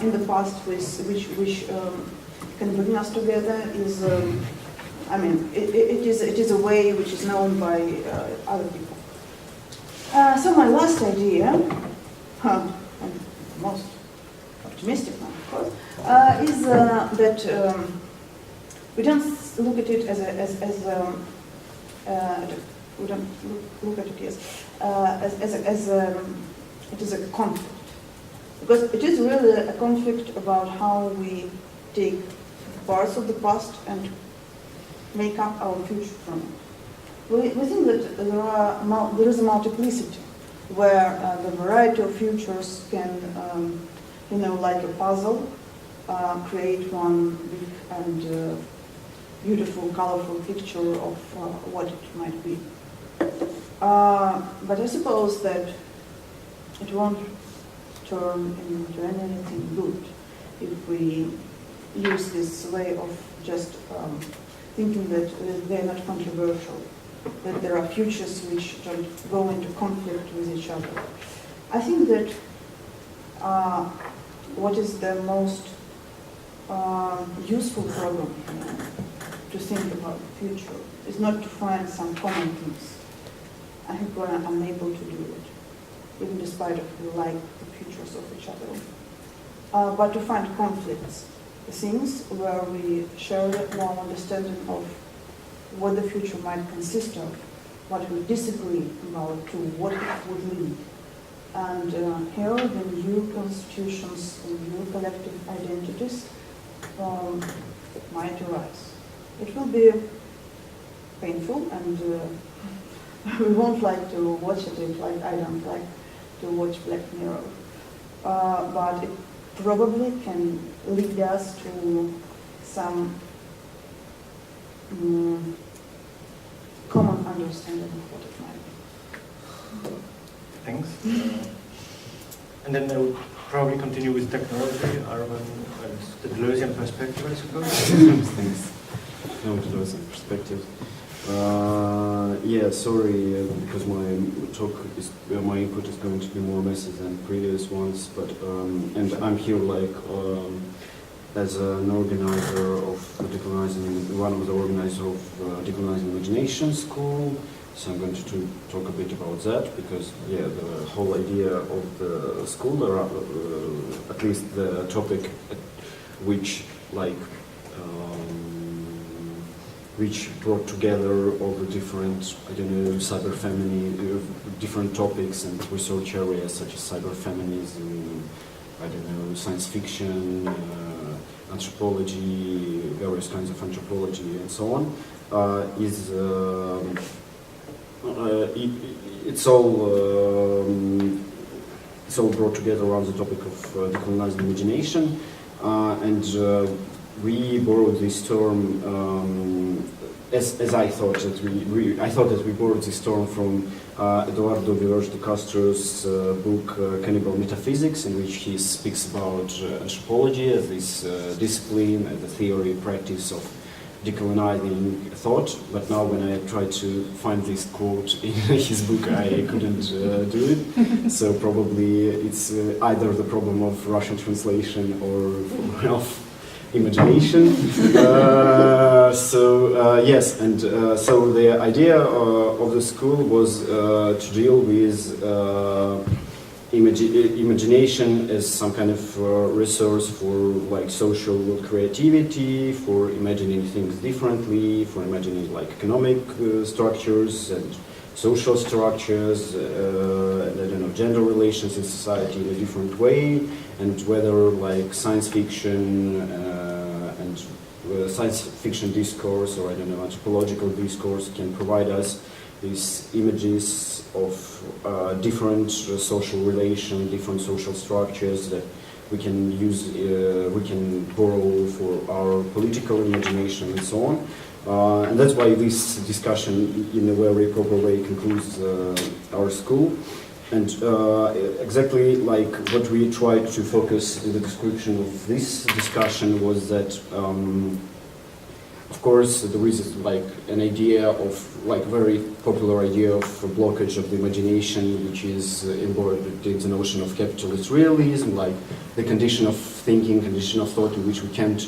Speaker 7: in the past which can bring us together is, it is a way which is known by other people. So my last idea, and most optimistic one, of course, is that we don't look at it we don't look at it as it is a conflict, because it is really a conflict about how we take parts of the past and make up our future from it. We think that there is a multiplicity where the variety of futures can, like a puzzle, create one big and beautiful, colorful picture of what it might be. But I suppose that it won't turn into anything good if we use this way of just thinking that they're not controversial, that there are futures which don't go into conflict with each other. I think that what is the most useful problem to think about the future is not to find some common things. I think we're unable to do it, even despite of we like the futures of each other. But to find conflicts, things where we share one understanding of what the future might consist of, what we disagree about, to what it would lead. And here the new constitutions and new collective identities might arise. It will be painful, and we won't like to watch it, like I don't like to watch Black Mirror. But it probably can lead us to some common understanding of what it might be.
Speaker 1: Thanks. And then I would probably continue with technology, Armen, and the Deleuzian perspective, I suppose.
Speaker 3: Thanks. No, Deleuzian perspective. Sorry, because my input is going to be more messy than previous ones, but and I'm here as an organizer of one of the organizers of Decolonizing Imagination School. So I'm going to talk a bit about that, because the whole idea of the school, or at least the topic which brought together all the different, cyber feminism, different topics and research areas such as cyber feminism, science fiction, anthropology, various kinds of anthropology, and so on, it's all brought together around the topic of decolonizing imagination, and we borrowed this term as I thought that we borrowed this term from Eduardo Village de Castro's book Cannibal Metaphysics, in which he speaks about anthropology as this discipline, as the theory, practice of decolonizing thought, but now when I tried to find this quote in his book, I couldn't do it. So probably it's either the problem of Russian translation or of imagination. Yes, and so the idea of the school was to deal with imagination as some kind of resource for like social creativity, for imagining things differently, for imagining like economic structures and social structures, and I don't know, gender relations in society in a different way, and whether like science fiction and science fiction discourse, or I don't know, anthropological discourse can provide us these images of different social relations, different social structures that we can use, we can borrow for our political imagination and so on. And that's why this discussion in a very proper way concludes our school. And exactly like what we tried to focus in the description of this discussion was that of course, there is like an idea of like very popular idea of a blockage of the imagination, which is embodied in the notion of capitalist realism, like the condition of thinking, condition of thought in which we can't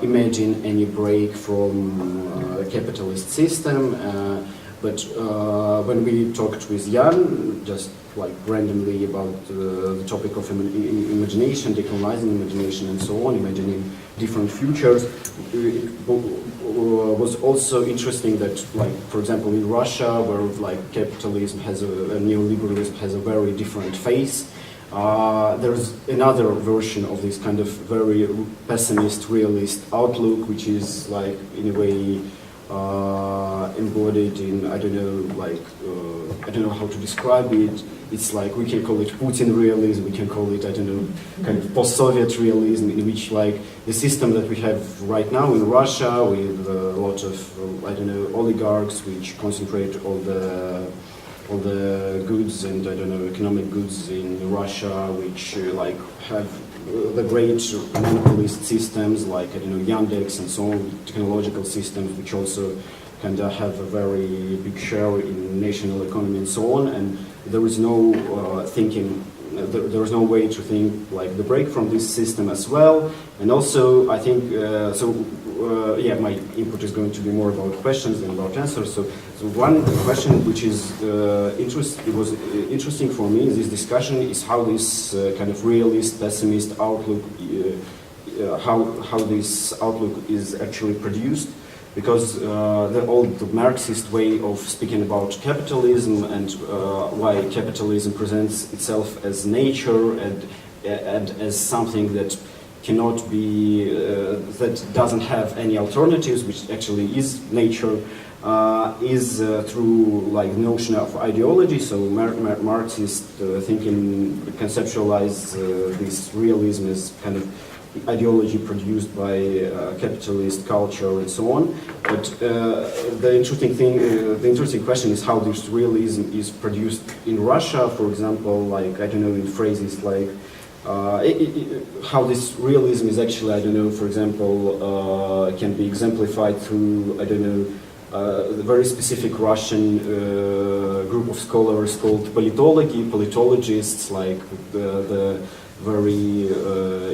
Speaker 3: imagine any break from the capitalist system. But when we talked with Jan, just like randomly about the topic of imagination, decolonizing imagination and so on, imagining different futures, it was also interesting that, like, for example, in Russia, where like capitalism has neoliberalism has a very different face, there's another version of this kind of very pessimist, realist outlook, which is like in a way embodied in, I don't know, like, I don't know how to describe it. It's like, we can call it Putin realism, we can call it, I don't know, kind of post-Soviet realism, in which like the system that we have right now in Russia with a lot of, I don't know, oligarchs which concentrate all the goods and, I don't know, economic goods in Russia, which like have the great monopolist systems like, I don't know, Yandex and so on, technological systems which also kind of have a very big share in national economy and so on, and there is no thinking, there is no way to think like the break from this system as well. And also I think, yeah, my input is going to be more about questions than about answers. So one question which is interesting for me in this discussion is how this kind of realist, pessimist outlook, how this outlook is actually produced. Because the old Marxist way of speaking about capitalism and why capitalism presents itself as nature and as something that cannot be, that doesn't have any alternatives, which actually is nature, is through like notion of ideology. So Marxist thinking conceptualize this realism as kind of ideology produced by capitalist culture and so on. But the interesting question is how this realism is produced in Russia, for example, like, I don't know, in phrases like how this realism is actually, I don't know, for example, can be exemplified through, I don't know, the very specific Russian group of scholars called politologists, like the very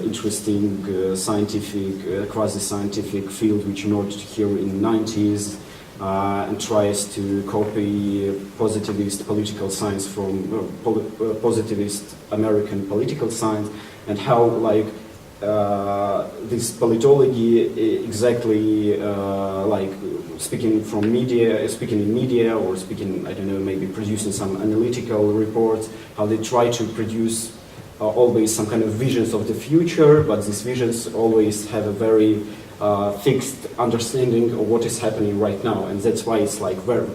Speaker 3: interesting scientific, quasi-scientific field which emerged here in the 90s and tries to copy positivist political science from positivist American political science, and how like this politology exactly like speaking in media or speaking, I don't know, maybe producing some analytical reports, how they try to produce always some kind of visions of the future, but these visions always have a very fixed understanding of what is happening right now, and that's why it's like very,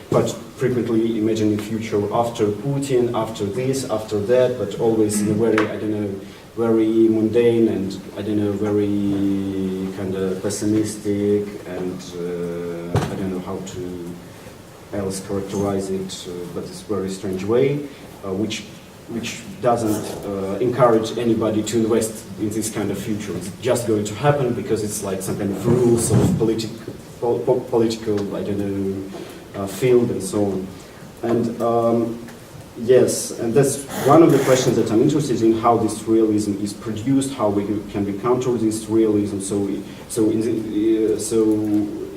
Speaker 3: quite frequently imagining future after Putin, after this, after that, but always in a very, I don't know, very mundane and, I don't know, very kind of pessimistic and I don't know how to else characterize it, but it's a very strange way, which which doesn't encourage anybody to invest in this kind of future. It's just going to happen because it's like some kind of rules of political, I don't know, field and so on. And yes, and that's one of the questions that I'm interested in, how this realism is produced, how we can counter this realism. So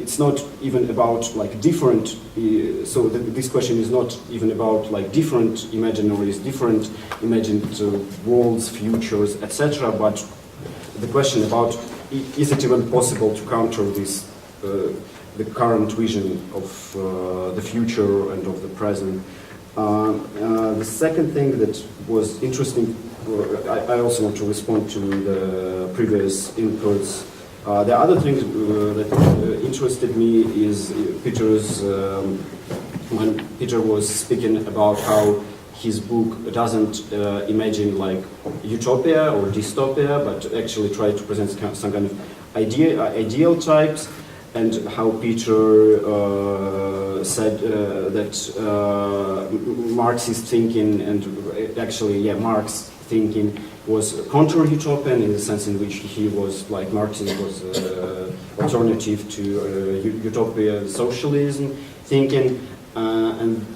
Speaker 3: it's not even about like different, this question is not even about like different imaginaries, different imagined worlds, futures, etc. But the question about, is it even possible to counter this, the current vision of the future and of the present? The second thing that was interesting, I also want to respond to the previous inputs. The other thing that interested me is Peter's, when Peter was speaking about how his book doesn't imagine like utopia or dystopia, but actually try to present some kind of ideal types, and how Peter said that Marxist thinking, and actually, yeah, Marx thinking was counter-utopian in the sense in which he was, like Marxism was alternative to utopia socialism thinking, and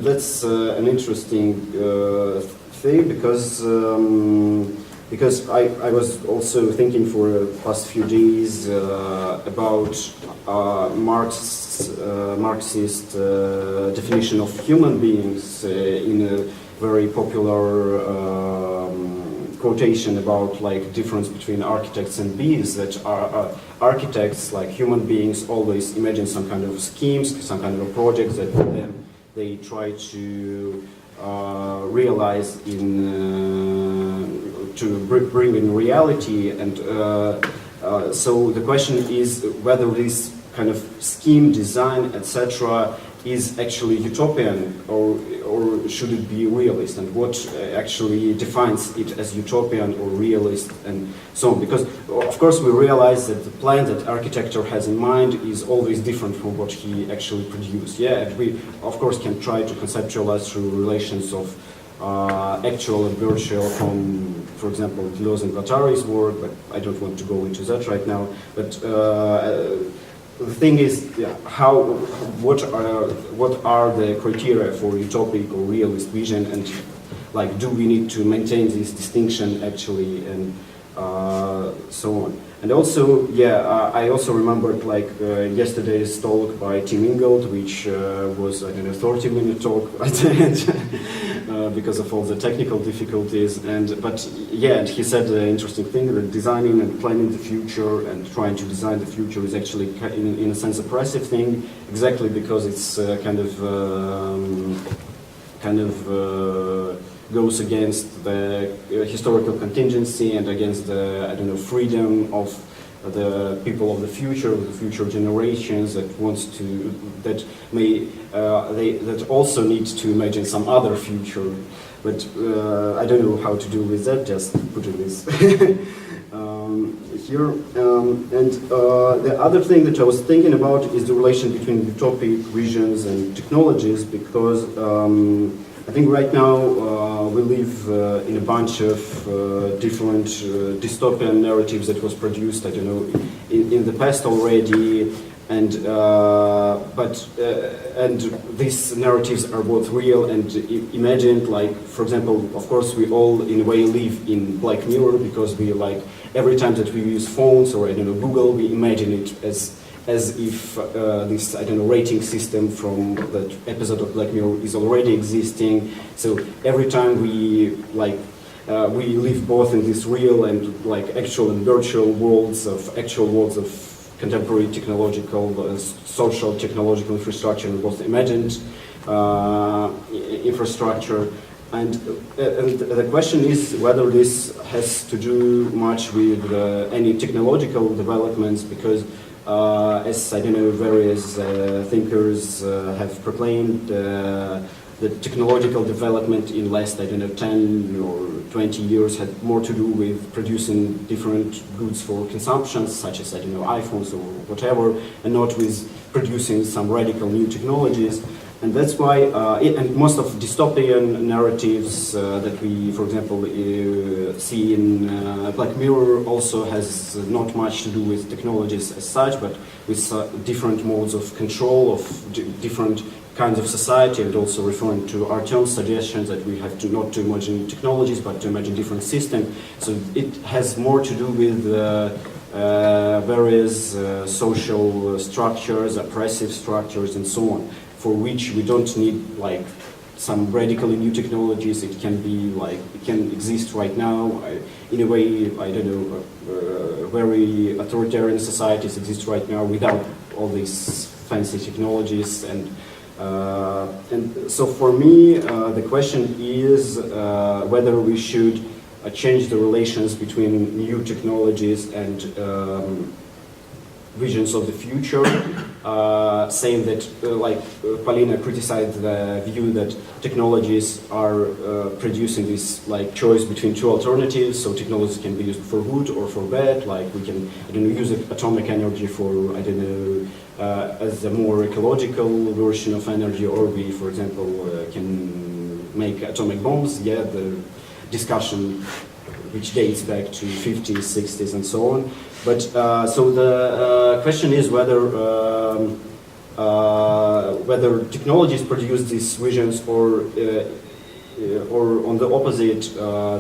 Speaker 3: that's an interesting thing because I was also thinking for the past few days about Marxist definition of human beings in a very popular quotation about like difference between architects and bees, that are architects, like human beings, always imagine some kind of schemes, some kind of projects that then they try to realize to bring in reality, and so the question is whether this kind of scheme, design, etc. is actually utopian, or should it be realist, and what actually defines it as utopian or realist, and so on. Because of course we realize that the plan that architecture has in mind is always different from what he actually produced. Yeah, and we of course can try to conceptualize through relations of actual and virtual from, for example, Deleuze and Guattari's work, but I don't want to go into that right now. But the thing is, yeah, what are the criteria for utopic or realist vision, and like, do we need to maintain this distinction actually, and so on. And also, yeah, I also remembered like yesterday's talk by Tim Ingold, which was, I don't know, 30-minute talk at the end because of all the technical difficulties. But yeah, and he said the interesting thing that designing and planning the future and trying to design the future is actually, in a sense, a oppressive thing, exactly because it's goes against the historical contingency and against the, I don't know, freedom of the people of the future generations that wants to, that may, that also need to imagine some other future. But I don't know how to deal with that, just putting this here. And the other thing that I was thinking about is the relation between utopic visions and technologies, because I think right now we live in a bunch of different dystopian narratives that was produced, I don't know, in the past already, and and these narratives are both real and imagined. Like, for example, of course, we all in a way live in Black Mirror, because we like every time that we use phones or, I don't know, Google, we imagine it as if this, I don't know, rating system from that episode of Black Mirror is already existing. So every time we like, we live both in this real and like actual and virtual worlds of contemporary technological, social technological infrastructure, and both imagined infrastructure. And the question is whether this has to do much with any technological developments, because as, I don't know, various thinkers have proclaimed, the technological development in last, I don't know, 10 or 20 years had more to do with producing different goods for consumption, such as, I don't know, iPhones or whatever, and not with producing some radical new technologies. And that's why, and most of dystopian narratives that we, for example, see in Black Mirror also has not much to do with technologies as such, but with different modes of control of different kinds of society, and also referring to Artem's suggestions that we have to not to imagine technologies, but to imagine different systems. So it has more to do with various social structures, oppressive structures, and so on, for which we don't need like some radically new technologies. It can be like, it can exist right now. In a way, I don't know, very authoritarian societies exist right now without all these fancy technologies. And so for me, the question is whether we should change the relations between new technologies and visions of the future, saying that, like Polina criticized the view that technologies are producing this like choice between two alternatives. So technologies can be used for good or for bad. Like we can, I don't know, use atomic energy for, I don't know, as a more ecological version of energy, or we, for example, can make atomic bombs. Yeah, the discussion which dates back to 50s, 60s, and so on. But so the question is whether whether technologies produce these visions, or on the opposite,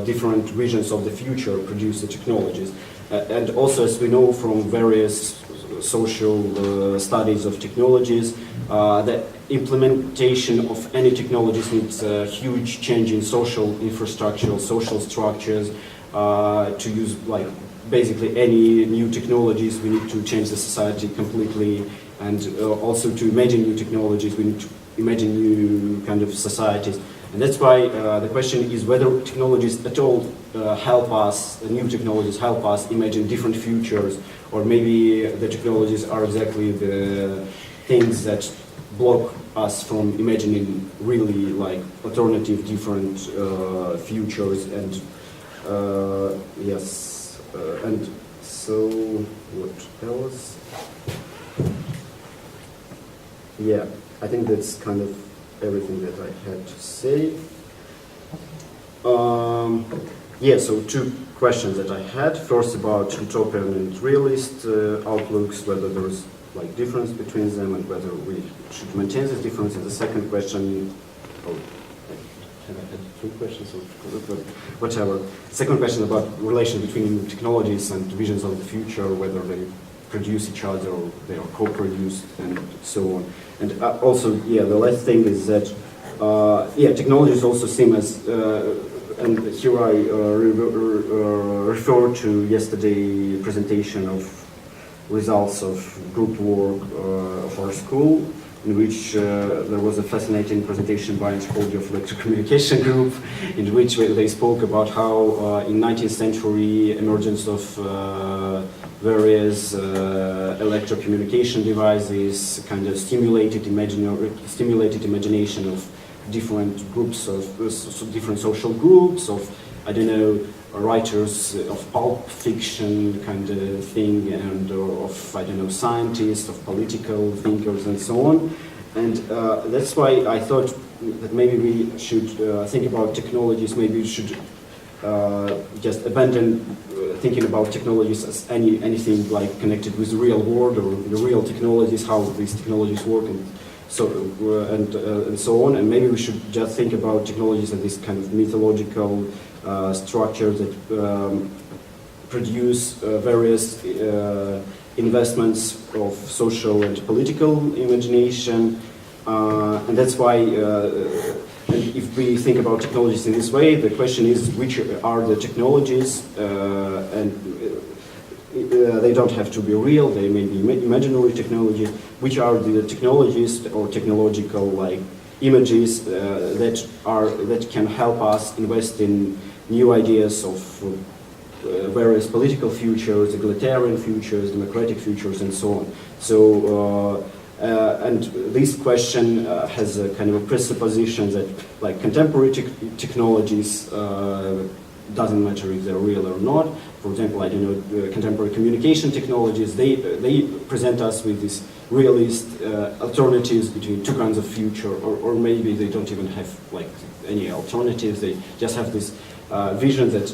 Speaker 3: different visions of the future produce the technologies. And also, as we know from various social studies of technologies, the implementation of any technologies needs a huge change in social infrastructure, social structures. To use like basically any new technologies, we need to change the society completely, and also to imagine new technologies, we need to imagine new kind of societies. And that's why the question is whether technologies at all help us, new technologies help us imagine different futures, or maybe the technologies are exactly the things that block us from imagining really like alternative, different futures. And yes, and so what else? Yeah, I think that's kind of everything that I had to say. Yeah, so two questions that I had. First about utopian and realist outlooks, whether there is like difference between them and whether we should maintain this difference. And the second question, I had three questions, or whatever. Second question about relation between technologies and visions of the future, whether they produce each other or they are co-produced, and so on. And also, yeah, the last thing is that, yeah, technologies also seem as, and here I refer to yesterday's presentation of results of group work of our school, in which there was a fascinating presentation by Anthropology of Electrocommunication Group, in which they spoke about how in 19th century emergence of various electrocommunication devices kind of stimulated imagination of different groups of different social groups of, I don't know, writers of pulp fiction kind of thing, and of, I don't know, scientists, of political thinkers, and so on. And that's why I thought that maybe we should think about technologies, maybe we should just abandon thinking about technologies as anything like connected with the real world or the real technologies, how these technologies work, and so on. And maybe we should just think about technologies as this kind of mythological structure that produce various investments of social and political imagination, and that's why. And if we think about technologies in this way, the question is which are the technologies, and they don't have to be real, they may be imaginary technologies, which are the technologies or technological like images that can help us invest in new ideas of various political futures, egalitarian futures, democratic futures, and so on. So, and this question has a kind of a presupposition that, like, contemporary technologies doesn't matter if they're real or not. For example, I don't know, contemporary communication technologies, they present us with this realist alternatives between two kinds of future, or maybe they don't even have like any alternatives. They just have this vision that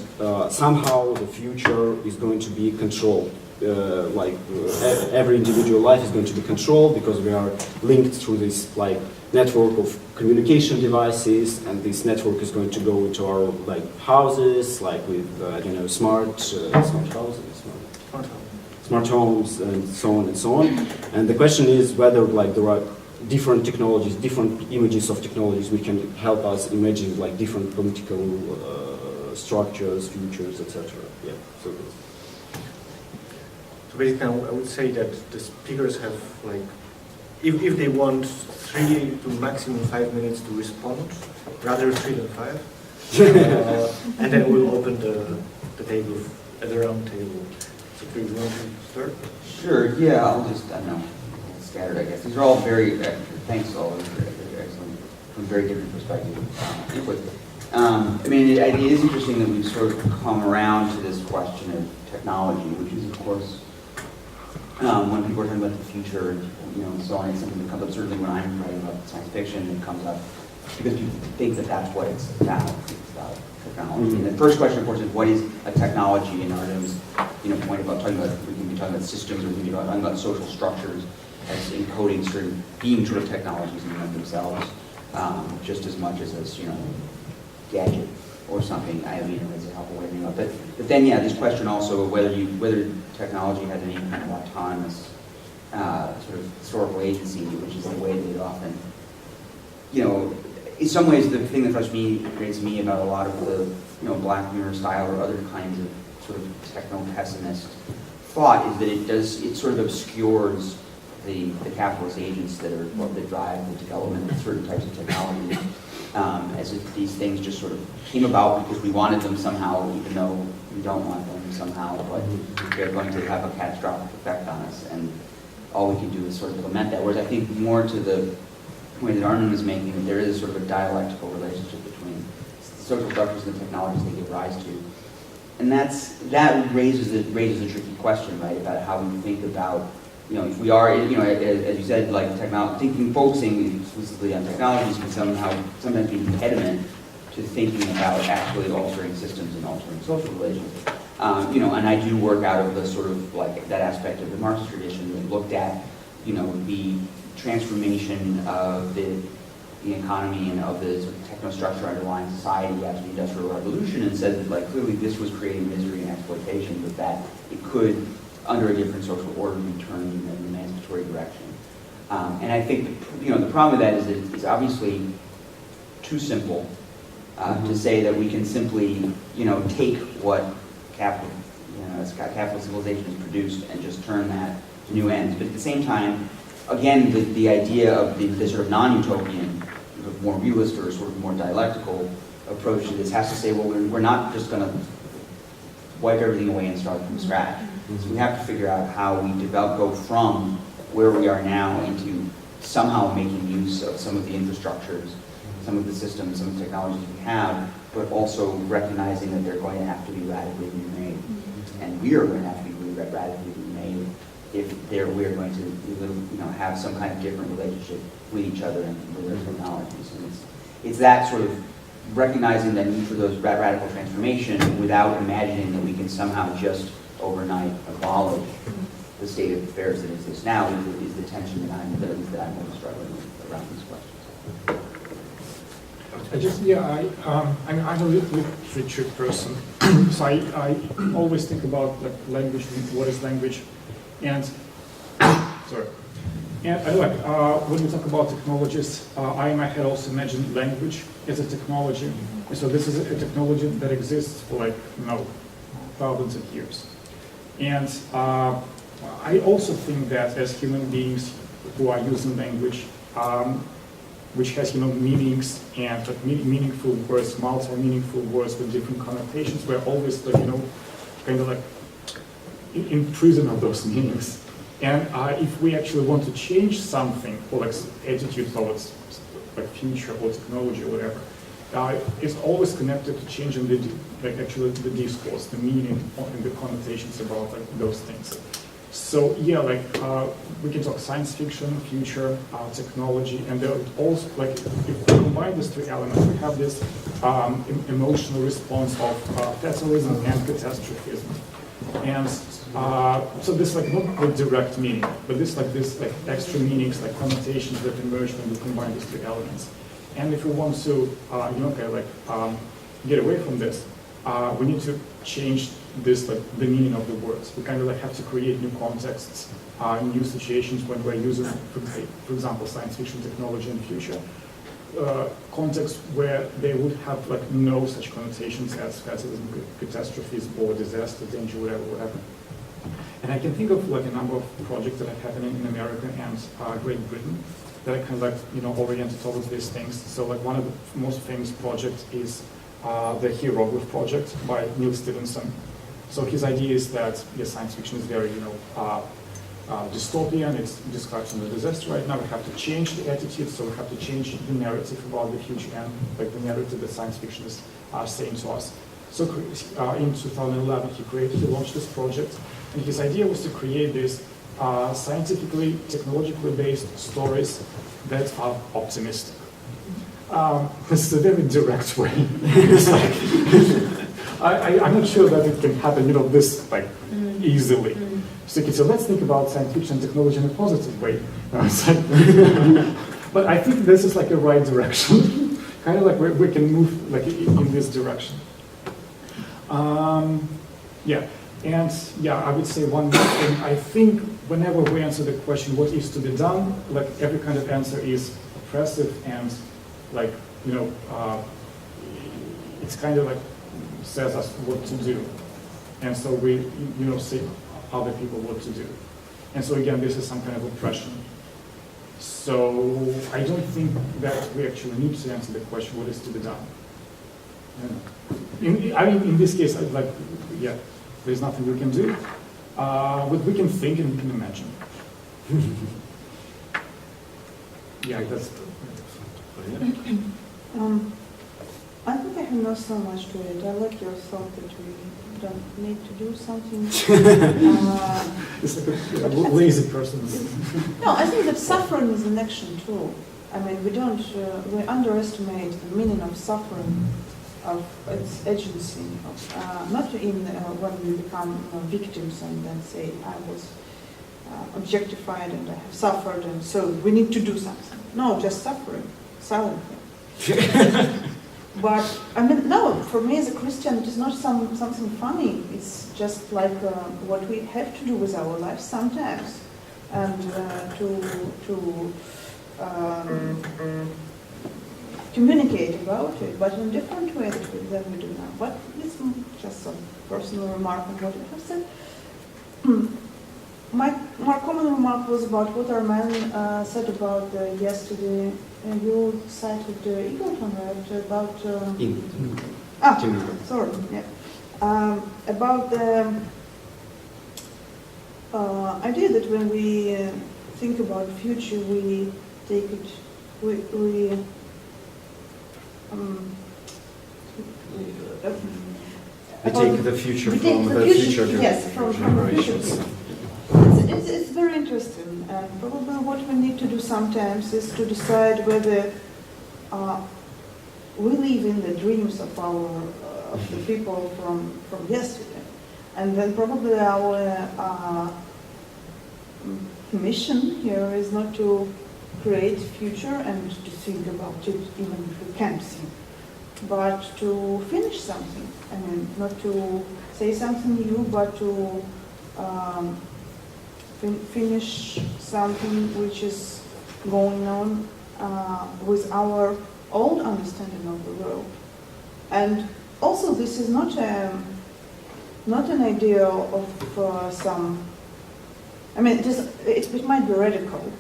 Speaker 3: somehow the future is going to be controlled. Every individual life is going to be controlled because we are linked through this like network of communication devices, and this network is going to go into our like houses, like with smart houses, smart homes, and so on and so on. And the question is whether like there are different technologies, different images of technologies which can help us imagine like different political structures, futures, etc. Yeah. So
Speaker 1: basically, I would say that the speakers have like, if they want 3 to maximum 5 minutes to respond, rather 3 than 5, and then we'll open the table at the round table. So do you want to start?
Speaker 2: Sure. Yeah, I'll just scattered, I guess. These are all very thanks all. Very excellent from very different perspectives. Input. I mean, it is interesting that we've sort of come around to this question of technology, which is, of course, when people are talking about the future, and so on, it's something that comes up. Certainly, when I'm writing about science fiction, it comes up because people think that that's what it's about. It's about technology. And the first question, of course, is what is a technology? And Artem's, point about we can be talking about systems, or we can be talking about social structures as encoding certain being sort of technologies in and of themselves, just as much as gadget or something. I mean, it's a helpful way to think about it. But then, yeah, this question also of whether technology has any kind of autonomous sort of historical agency, which is the way that it often, in some ways, the thing that frustrates me about a lot of the, Black Mirror style or other kinds of sort of techno-pessimist thought is that it sort of obscures the capitalist agents that drive the development of certain types of technology. As if these things just sort of came about because we wanted them somehow, even though we don't want them somehow, but they're going to have a catastrophic effect on us, and all we can do is sort of lament that. Whereas I think more to the point that Armen was making, that there is sort of a dialectical relationship between social structures and the technologies they give rise to. And that raises a tricky question, right, about how we think about, if we are, as you said, like focusing exclusively on technologies can sometimes be an impediment to thinking about actually altering systems and altering social relations. And I do work out of the sort of like that aspect of the Marxist tradition that looked at, the transformation of the economy and of the sort of technostructure underlying society after the Industrial Revolution, and said that like clearly this was creating misery and exploitation, but that it could, under a different social order, be turned in an emancipatory direction. And I think the problem with that is that it's obviously too simple to say that we can simply take what capitalist civilization has produced and just turn that to new ends. But at the same time, again, the idea of the sort of non-utopian, more realist or sort of more dialectical approach to this has to say, well, we're not just going to wipe everything away and start from scratch. So we have to figure out how we go from where we are now into somehow making use of some of the infrastructures, some of the systems, some of the technologies we have, but also recognizing that they're going to have to be radically remade. And we are going to have to be radically remade if we're going to have some kind of different relationship with each other and with their technologies. And it's that sort of recognizing that need for those radical transformation without imagining that we can somehow just overnight abolish the state of affairs that exists now is the tension that I'm really struggling with around these questions.
Speaker 4: I'm a literature person, so I always think about like language, what is language, and sorry. And when we talk about technologies, I in my head also imagine language as a technology. And so this is a technology that exists for thousands of years. And I also think that as human beings who are using language, which has meanings and meaningful words, multiple meaningful words with different connotations, we're always kind of like in prison of those meanings. And if we actually want to change something, or like attitude towards like future or technology or whatever, it's always connected to changing the discourse, the meaning and the connotations about those things. So yeah, like we can talk science fiction, future, technology, and there also, like, if we combine these three elements, we have this emotional response of fatalism and catastrophism. And so this, like, not the direct meaning, but this extra meanings, like connotations that emerge when we combine these three elements. And if we want to, get away from this, we need to change this, like, the meaning of the words. We kind of like have to create new contexts, new situations when we're using, for example, science fiction technology in the future. Context where they would have like no such connotations as fatalism, catastrophes, or disaster, danger, whatever. And I can think of like a number of projects that are happening in America and Great Britain that are kind of like, oriented towards these things. So like one of the most famous projects is the Hieroglyph project by Neil Stevenson. So his idea is that science fiction is very, dystopian. It describes a disaster right now. We have to change the attitude, so we have to change the narrative about the future and like the narrative that science fictionists are saying to us. So in 2011, he launched this project, and his idea was to create these scientifically, technologically based stories that are optimistic. This is a very direct way. It's like, I'm not sure that it can happen, this like easily. So let's think about science fiction technology in a positive way. But I think this is like a right direction. Kind of like we can move like in this direction. I would say one more thing. I think whenever we answer the question, what is to be done, like every kind of answer is oppressive and like, it's kind of like says us what to do. And so we, say other people what to do. And so again, this is some kind of oppression. So I don't think that we actually need to answer the question, what is to be done? In this case, there's nothing we can do. But we can think and we can imagine. That's...
Speaker 7: I think I have not so much to it. I like your thought that we don't need to do something.
Speaker 4: It's like a lazy person.
Speaker 7: No, I think that suffering is an action too. I mean, we underestimate the meaning of suffering, of its agency, not in when we become victims and then say, I was objectified and I have suffered and so we need to do something. No, just suffering, silently. But, I mean, no, for me as a Christian, it is not something funny. It's just like what we have to do with our lives sometimes. And to communicate about it, but in a different way than we do now. But it's just some personal remark on what I have said. My more common remark was about what Armen said about yesterday. You cited Eagleton, right? About sorry, yeah. About the idea that when we think about the future, we take it. We
Speaker 3: take the future from the future generations.
Speaker 7: It's very interesting, and probably what we need to do sometimes is to decide whether we live in the dreams of the people from yesterday, and then probably our mission here is not to create future and to think about it even if we can't think, but to finish something. I mean, not to say something new, but to finish something which is going on with our old understanding of the world. And also, this is not an idea of some. I mean, it might be radical.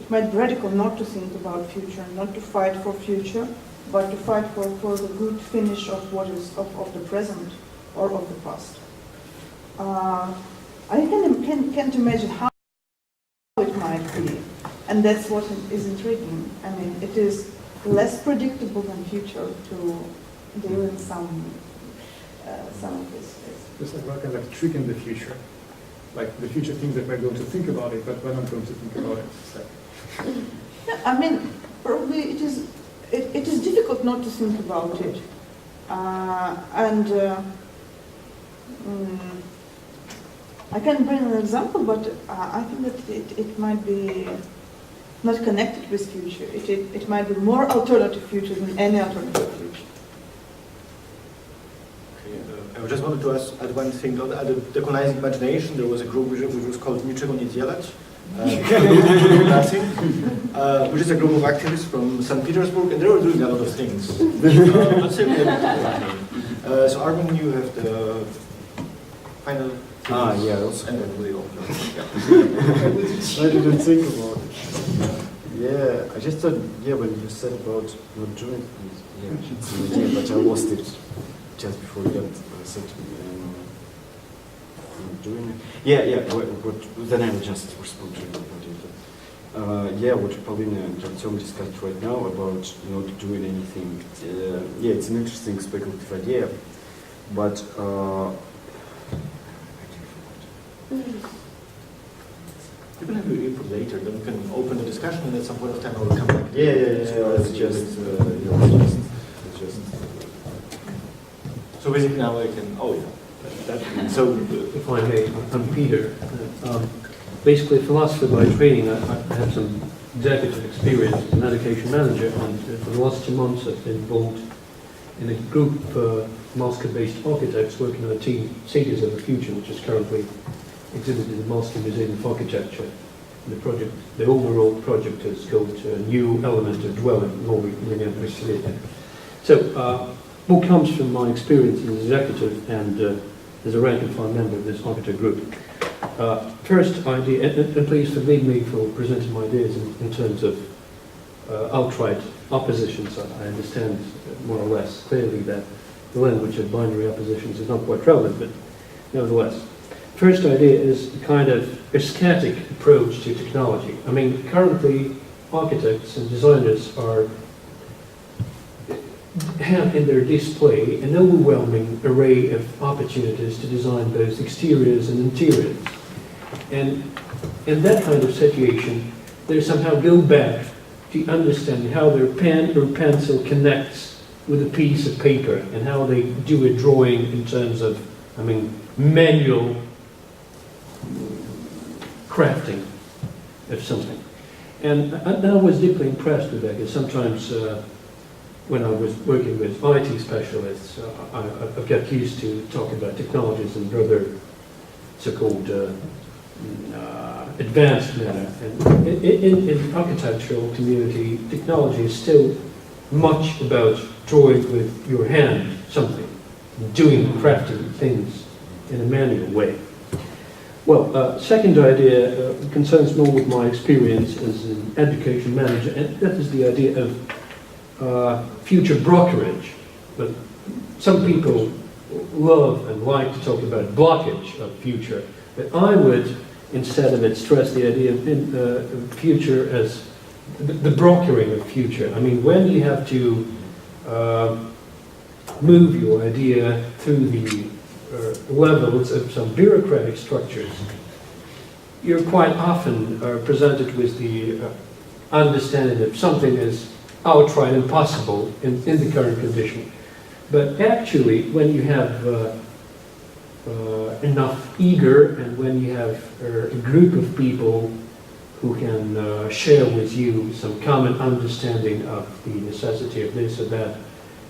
Speaker 7: It might be radical not to think about future, not to fight for future, but to fight for the good finish of what is of the present or of the past. I can't imagine how it might be, and that's what is intriguing. I mean, it is less predictable than future to deal in some of this.
Speaker 4: It's like a trick in the future. like the future things that we're going to think about it, but we're not going to think about it. So.
Speaker 7: Yeah, I mean, probably it is difficult not to think about it. I can bring an example, but I think that it might be not connected with future. It might be more alternative future than any alternative future.
Speaker 1: I just wanted to add one thing. At the Decolonizing Imagination, there was a group which was called Niczego nie dzielać, nothing, which is a group of activists from St. Petersburg, and they were doing a lot of things. Not saying so Armen, you have the final.
Speaker 3: Yeah, also.
Speaker 1: And then we all.
Speaker 3: I didn't think about it. Yeah, I just thought, yeah, when you said about not doing things, yeah, it's an idea, but I lost it just before you said not doing it. Yeah, then I will just respond to what you yeah, what Polina and Артем discussed right now about not doing anything. Yeah, it's an interesting speculative idea, but
Speaker 1: You can have your input later, then we can open the discussion, and at some point of time I will come back.
Speaker 3: Yeah, it's just.
Speaker 1: So basically now I can. Oh yeah. So
Speaker 8: If I may, I'm Peter. Basically a philosopher by training. I have some executive experience as an education manager, and for the last 2 months I've been involved in a group of Moscow-based architects working on a team, Cities of the Future, which is currently exhibited at the Moscow Museum of Architecture. The overall project is called New Element of Dwelling, Новый элемент поселения. So, what comes from my experience as executive and as a rank and file member of this architect group. First idea, and please forgive me for presenting my ideas in terms of outright oppositions. I understand more or less clearly that the language of binary oppositions is not quite relevant, but nevertheless. First idea is a kind of aesthetic approach to technology. I mean, currently architects and designers have in their display an overwhelming array of opportunities to design both exteriors and interiors. And in that kind of situation, they somehow go back to understand how their pen or pencil connects with a piece of paper and how they do a drawing in terms of, I mean, manual crafting of something. And I was deeply impressed with that, because sometimes when I was working with IT specialists, I got used to talking about technologies in rather so-called advanced manner. And in the architectural community, technology is still much about drawing with your hand something, doing crafting things in a manual way. Well, second idea concerns more with my experience as an education manager, and that is the idea of future brokerage. But some people love and like to talk about blockage of future, but I would, instead of it, stress the idea of future as the brokering of future. I mean, when you have to move your idea through the levels of some bureaucratic structures, you're quite often presented with the understanding that something is outright impossible in the current condition. But actually, when you have enough eager, and when you have a group of people who can share with you some common understanding of the necessity of this or that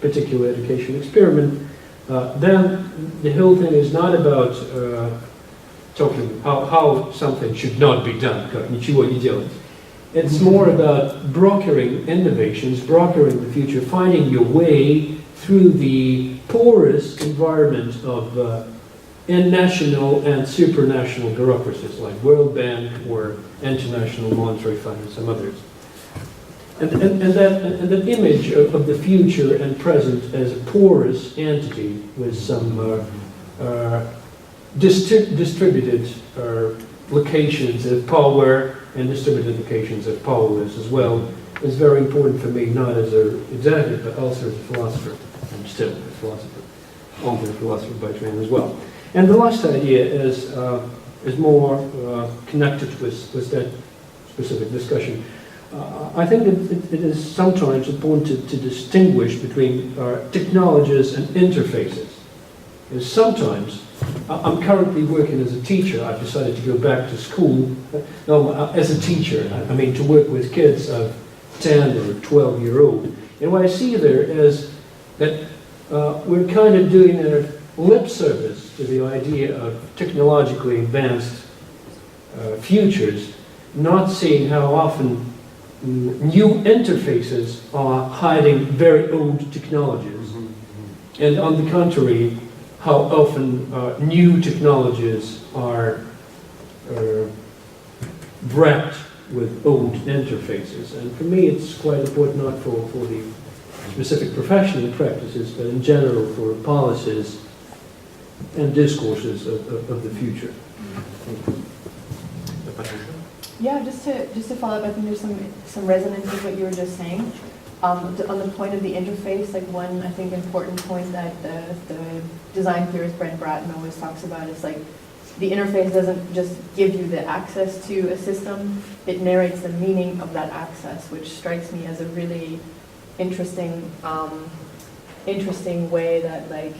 Speaker 8: particular education experiment, then the whole thing is not about talking how something should not be done, как ничего не делать. It's more about brokering innovations, brokering the future, finding your way through the porous environment of national and supranational bureaucracies like World Bank or International Monetary Fund and some others. And that image of the future and present as a porous entity with some distributed locations of power and distributed locations of powerless as well is very important for me, not as an executive, but also as a philosopher. I'm still a philosopher, only a philosopher by training as well. And the last idea is is more connected with that specific discussion. I think it is sometimes important to distinguish between technologies and interfaces. And sometimes, I'm currently working as a teacher. I've decided to go back to school. No, as a teacher, I mean to work with kids of 10 or 12-year-old. And what I see there is that we're kind of doing a lip service to the idea of technologically advanced futures, not seeing how often new interfaces are hiding very old technologies. And on the contrary, how often new technologies are wrapped with old interfaces. And for me, it's quite important, not for the specific professional practices, but in general for policies and discourses of the future.
Speaker 5: Yeah, just to follow up, I think there's some resonance with what you were just saying. On the point of the interface, like one, I think, important point that the design theorist Brent Bratton always talks about is like the interface doesn't just give you the access to a system, it narrates the meaning of that access, which strikes me as a really interesting way that, like,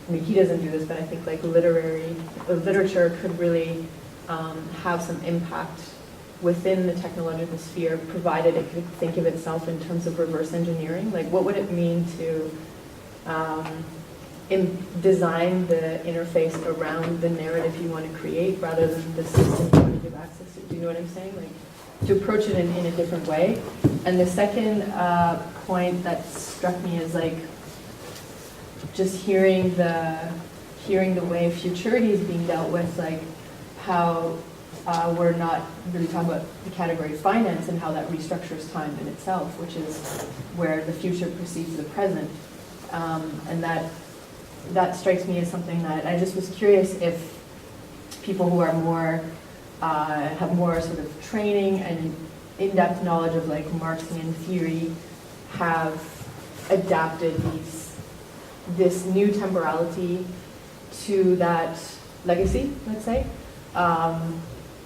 Speaker 5: I mean, he doesn't do this, but I think like literature could really have some impact within the technological sphere, provided it could think of itself in terms of reverse engineering. Like, what would it mean to design the interface around the narrative you want to create rather than the system you want to give access to? Do you know what I'm saying? Like, to approach it in a different way. And the second point that struck me is like just hearing the way futurity is being dealt with, like how we're not really talking about the category of finance and how that restructures time in itself, which is where the future precedes the present. And that strikes me as something that I just was curious if people who are more, have more sort of training and in-depth knowledge of like Marxian theory have adapted this new temporality to that legacy, let's say.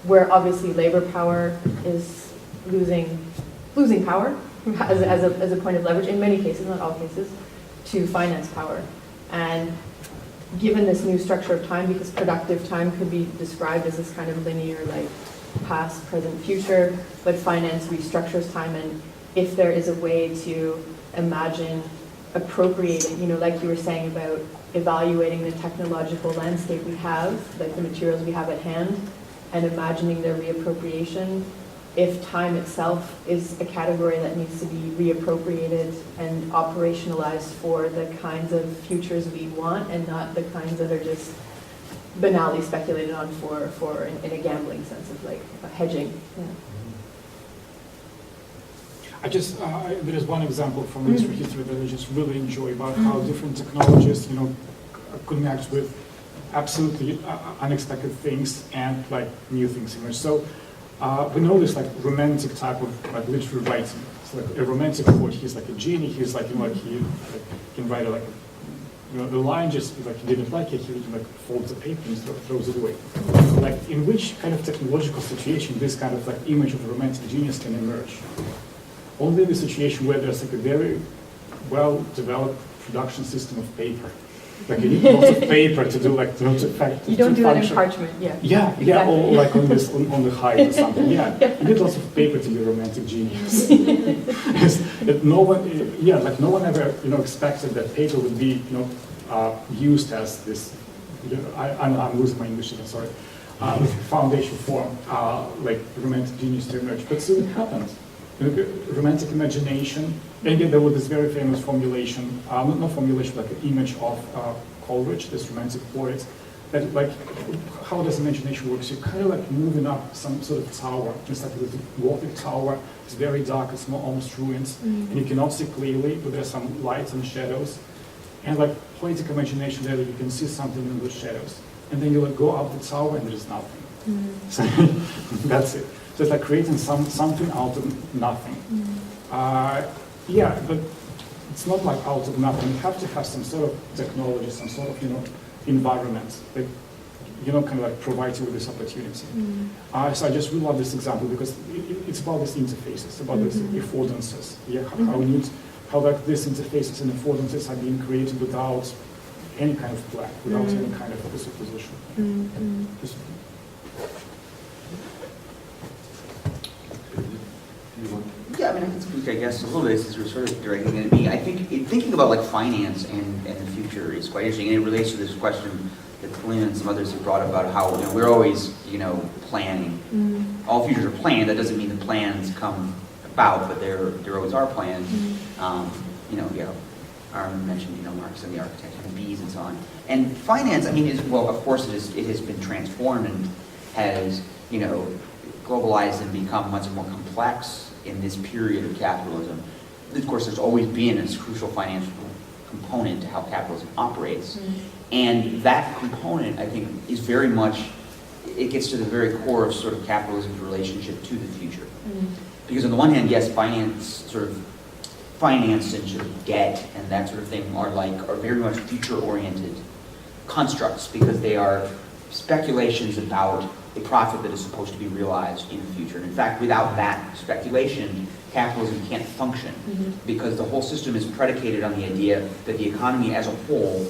Speaker 5: Where obviously labor power is losing power as a point of leverage in many cases, not all cases, to finance power. And given this new structure of time, because productive time could be described as this kind of linear, like past, present, future, but finance restructures time. And if there is a way to imagine appropriating, you know, like you were saying about evaluating the technological landscape we have, like the materials we have at hand, and imagining their reappropriation, if time itself is a category that needs to be reappropriated and operationalized for the kinds of futures we want and not the kinds that are just banally speculated on for in a gambling sense of like hedging. Yeah.
Speaker 4: There is one example from history that I just really enjoy about how different technologies, you know, connect with absolutely unexpected things and like new things emerge. So we know this like romantic type of like literary writing. It's like a romantic poet. He's like a genie. He's like, you know, like he can write like, you know, the line just like he didn't like it. He would like folds the paper and throws it away. Like in which kind of technological situation this kind of like image of a romantic genius can emerge? Only in the situation where there's like a very well-developed production system of paper. Like you need lots of paper to do like to effect.
Speaker 5: You don't do it in parchment, yeah.
Speaker 4: Yeah,
Speaker 5: exactly.
Speaker 4: yeah, or like on this on the hide or something. Yeah, you need lots of paper to be a romantic genius. No one ever expected that paper would be used as this. I'm losing my English again. Sorry. Foundation form, like romantic genius to emerge, but still it happened. Romantic imagination. Again, there was this very famous formulation, not formulation, like an image of Coleridge, this romantic poet, that like, how does imagination work? So you're kind of like moving up some sort of tower. It's like this Gothic tower. It's very dark. It's almost ruins, and you cannot see clearly, but there's some lights and shadows. And like poetic imagination, there you can see something in those shadows, and then you like go up the tower and there's nothing. So that's it. So it's like creating something out of nothing. Yeah, but it's not like out of nothing. You have to have some sort of technology, some sort of environment. Like kind of like provide you with this opportunity. So I just really love this example because it's about this interfaces, it's about this affordances. Yeah, how like these interfaces and affordances are being created without any kind of plan, without any kind of presupposition. Just-
Speaker 2: Yeah, I mean, I can speak, I guess, a little bit since we're sort of directing it at me. I think thinking about like finance and the future is quite interesting, and it relates to this question that Polina and some others have brought about how we're always, planning. All futures are planned. That doesn't mean the plans come about, but there always are plans. Armen mentioned, Marx and the architecture and bees and so on. And finance, I mean, of course, it has been transformed and has, globalized and become much more complex in this period of capitalism. Of course, there's always been a crucial financial component to how capitalism operates. And that component, I think, is very much, it gets to the very core of sort of capitalism's relationship to the future. Because on the one hand, yes, finance and sort of debt and that sort of thing are very much future-oriented constructs because they are speculations about a profit that is supposed to be realized in the future. And in fact, without that speculation, capitalism can't function because the whole system is predicated on the idea that the economy as a whole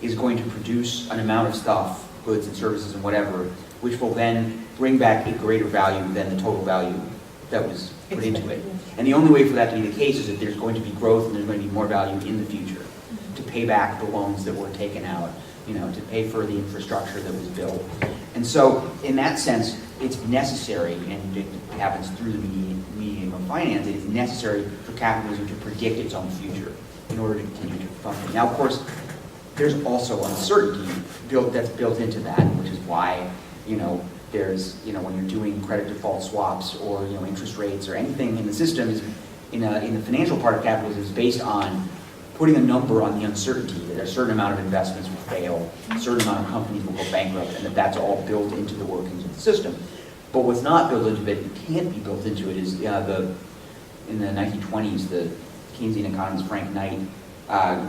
Speaker 2: is going to produce an amount of stuff, goods and services and whatever, which will then bring back a greater value than the total value that was put into it. And the only way for that to be the case is that there's going to be growth and there's going to be more value in the future to pay back the loans that were taken out, to pay for the infrastructure that was built. And so, in that sense, it's necessary, and it happens through the medium of finance, it is necessary for capitalism to predict its own future in order to continue to function. Now, of course, there's also uncertainty that's built into that, which is why, there's, when you're doing credit default swaps or, interest rates or anything in the system is, in the financial part of capitalism is based on putting a number on the uncertainty that a certain amount of investments will fail, a certain amount of companies will go bankrupt, and that's all built into the workings of the system. But what's not built into it, and can't be built into it, is in the 1920s, the Keynesian economist Frank Knight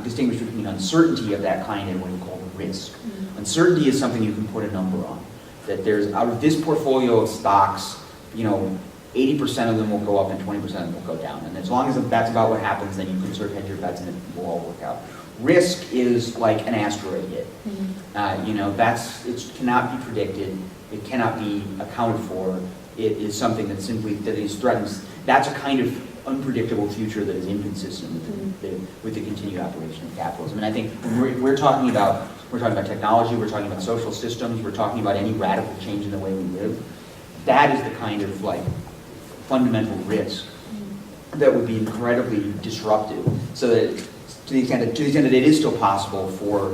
Speaker 2: distinguished between uncertainty of that kind and what he called risk. Uncertainty is something you can put a number on. That there's, out of this portfolio of stocks, 80% of them will go up and 20% of them will go down. And as long as that's about what happens, then you can sort of hedge your bets and it will all work out. Risk is like an asteroid hit. It cannot be predicted. It cannot be accounted for. It is something that is threatens. That's a kind of unpredictable future that is inconsistent with the continued operation of capitalism. And I think when we're talking about technology, we're talking about social systems, we're talking about any radical change in the way we live. That is the kind of fundamental risk that would be incredibly disruptive. So that to the extent that it is still possible for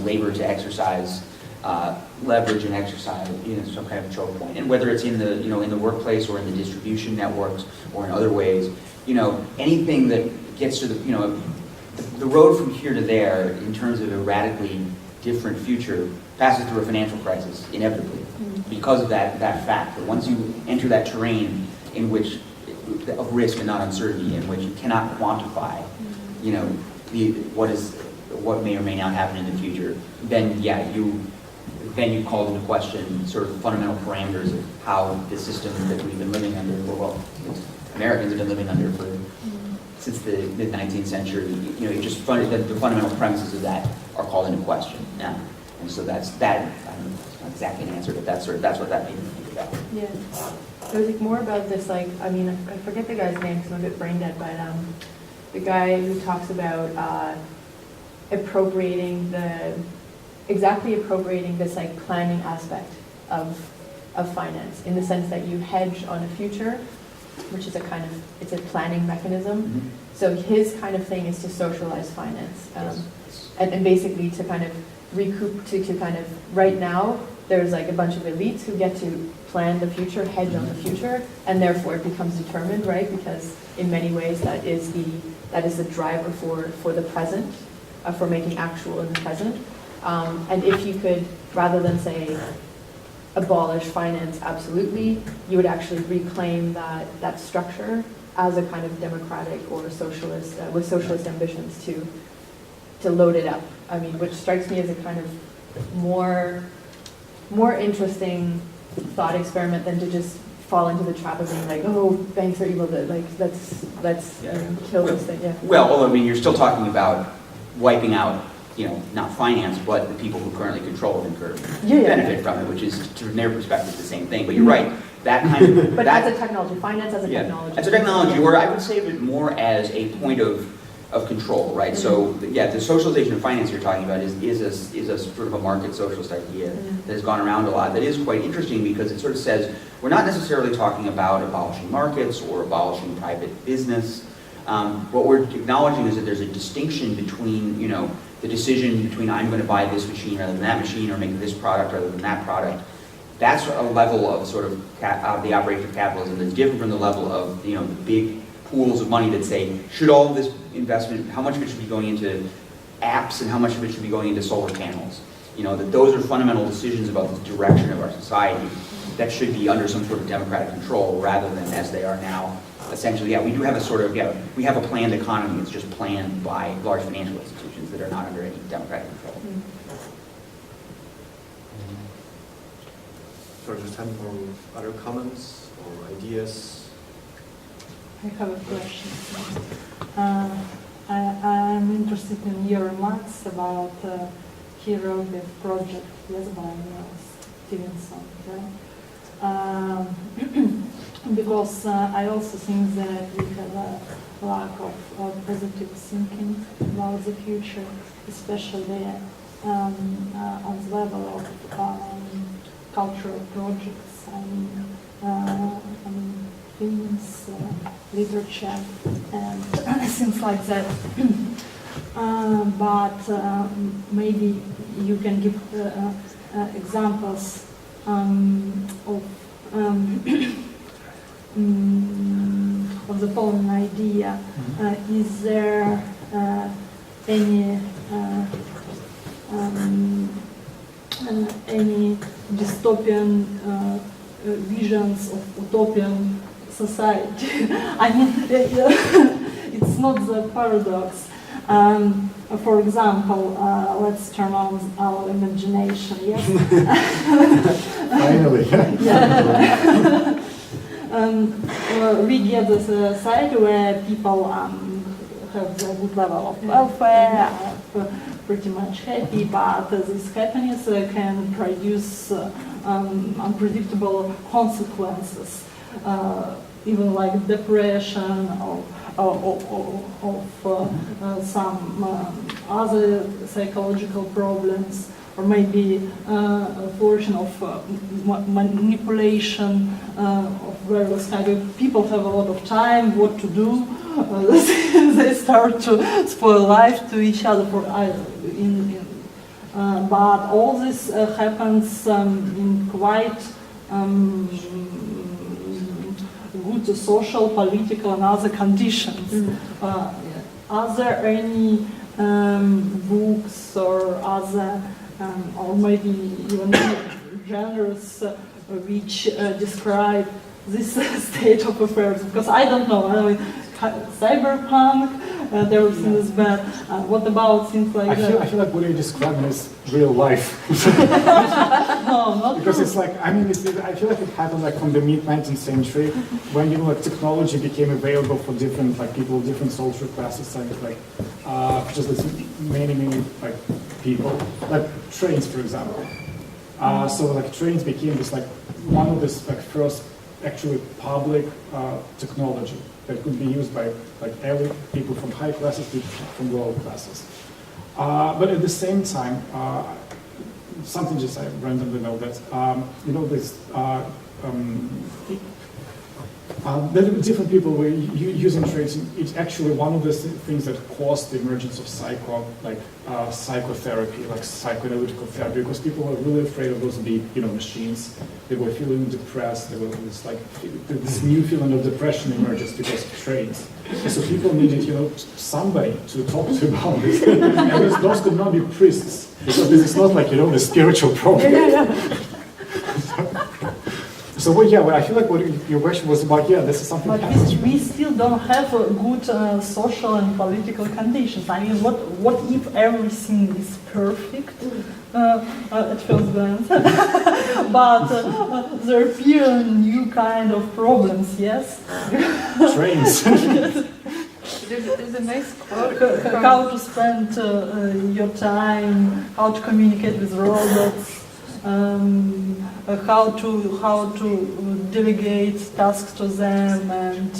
Speaker 2: labor to exercise leverage and exercise some kind of choke point, and whether it's in the in the workplace or in the distribution networks or in other ways, anything that gets to the road from here to there in terms of a radically different future passes through a financial crisis inevitably because of that fact that once you enter that terrain in which of risk and not uncertainty, in which you cannot quantify, what may or may not happen in the future, then you call into question sort of fundamental parameters of how the system that we've been living under, Americans have been living under since the mid 19th century. The fundamental premises of that are called into question now, and so that's that. I don't know if it's not exactly an answer, but that's what that made me think about.
Speaker 5: Yeah. It was more about this, I forget the guy's name because I'm a bit brain dead, but the guy who talks about appropriating this planning aspect of finance in the sense that you hedge on a future, which is it's a planning mechanism. So his kind of thing is to socialize finance and basically to kind of recoup, to kind of, right now, there's a bunch of elites who get to plan the future, hedge on the future, and therefore it becomes determined, right? Because in many ways that is the driver for the present, for making actual in the present. And if you could, rather than say abolish finance absolutely, you would actually reclaim that structure as a kind of democratic or socialist, with socialist ambitions to load it up. Which strikes me as a kind of more more interesting thought experiment than to just fall into the trap of being like, oh, banks are evil, like let's kill this thing. Yeah.
Speaker 2: Well, although, I mean, you're still talking about wiping out, not finance, but the people who currently control it and benefit from it, which is, from their perspective, the same thing. But you're right, that kind of...
Speaker 5: But as a technology, finance as a technology.
Speaker 2: As a technology, or I would say of it more as a point of control, right? So, the socialization of finance you're talking about is a sort of a market socialist idea that has gone around a lot. That is quite interesting because it sort of says, we're not necessarily talking about abolishing markets or abolishing private business. What we're acknowledging is that there's a distinction between, the decision between I'm going to buy this machine rather than that machine, or make this product rather than that product. That's a level of sort of the operation of capitalism that's different from the level of, the big pools of money that say, should all of this investment, how much of it should be going into apps and how much of it should be going into solar panels? That those are fundamental decisions about the direction of our society that should be under some sort of democratic control rather than as they are now. Essentially, we do have a sort of, we have a planned economy. It's just planned by large financial institutions that are not under any democratic control.
Speaker 1: So just have more other comments or ideas?
Speaker 6: I have a question. I'm interested in your remarks about hieroglyph project, yes, by Stevenson, right? Because I also think that we have a lack of positive thinking about the future, especially on the level of cultural projects. I mean films, literature, and things like that. But maybe you can give examples of the following idea. Is there any dystopian visions of utopian society? I mean, it's not the paradox. For example, let's turn on our imagination, yes?
Speaker 4: Finally.
Speaker 6: We get a society where people have a good level of welfare, are pretty much happy, but this happiness can produce unpredictable consequences, even like depression or some other psychological problems, or maybe a version of manipulation of various kinds of people have a lot of time, what to do. They start to spoil life to each other. But all this happens in quite good social, political, and other conditions. Are there any books or other, or maybe even genres which describe this state of affairs? Because I don't know. I mean, cyberpunk, everything is bad. What about things like that?
Speaker 4: I feel like what you're describing is real life.
Speaker 6: No, not
Speaker 4: because
Speaker 6: true.
Speaker 4: it's like, I feel like it happened like from the mid-19th century when technology became available for different people of different social classes, and just many people, like trains, for example. So trains became this one of the first actually public technology that could be used by elite people from high classes to from lower classes. But at the same time, something just I randomly know that this different people were using traits. It's actually one of the things that caused the emergence of psychotherapy, like psychoanalytical therapy, because people were really afraid of those big, machines. They were feeling depressed. There was this new feeling of depression emerges because of trains. So people needed, somebody to talk to about this. And those could not be priests, because this is not the spiritual problem. So well, yeah, well, I feel like what your question was about, yeah, this is something
Speaker 6: But
Speaker 4: that happens.
Speaker 6: we still don't have a good social and political conditions. I mean, what if everything is perfect at first glance? But there appear new kind of problems, yes?
Speaker 4: Trains.
Speaker 5: There's a nice quote
Speaker 6: How to spend your time, how to communicate with robots, how to delegate tasks to them and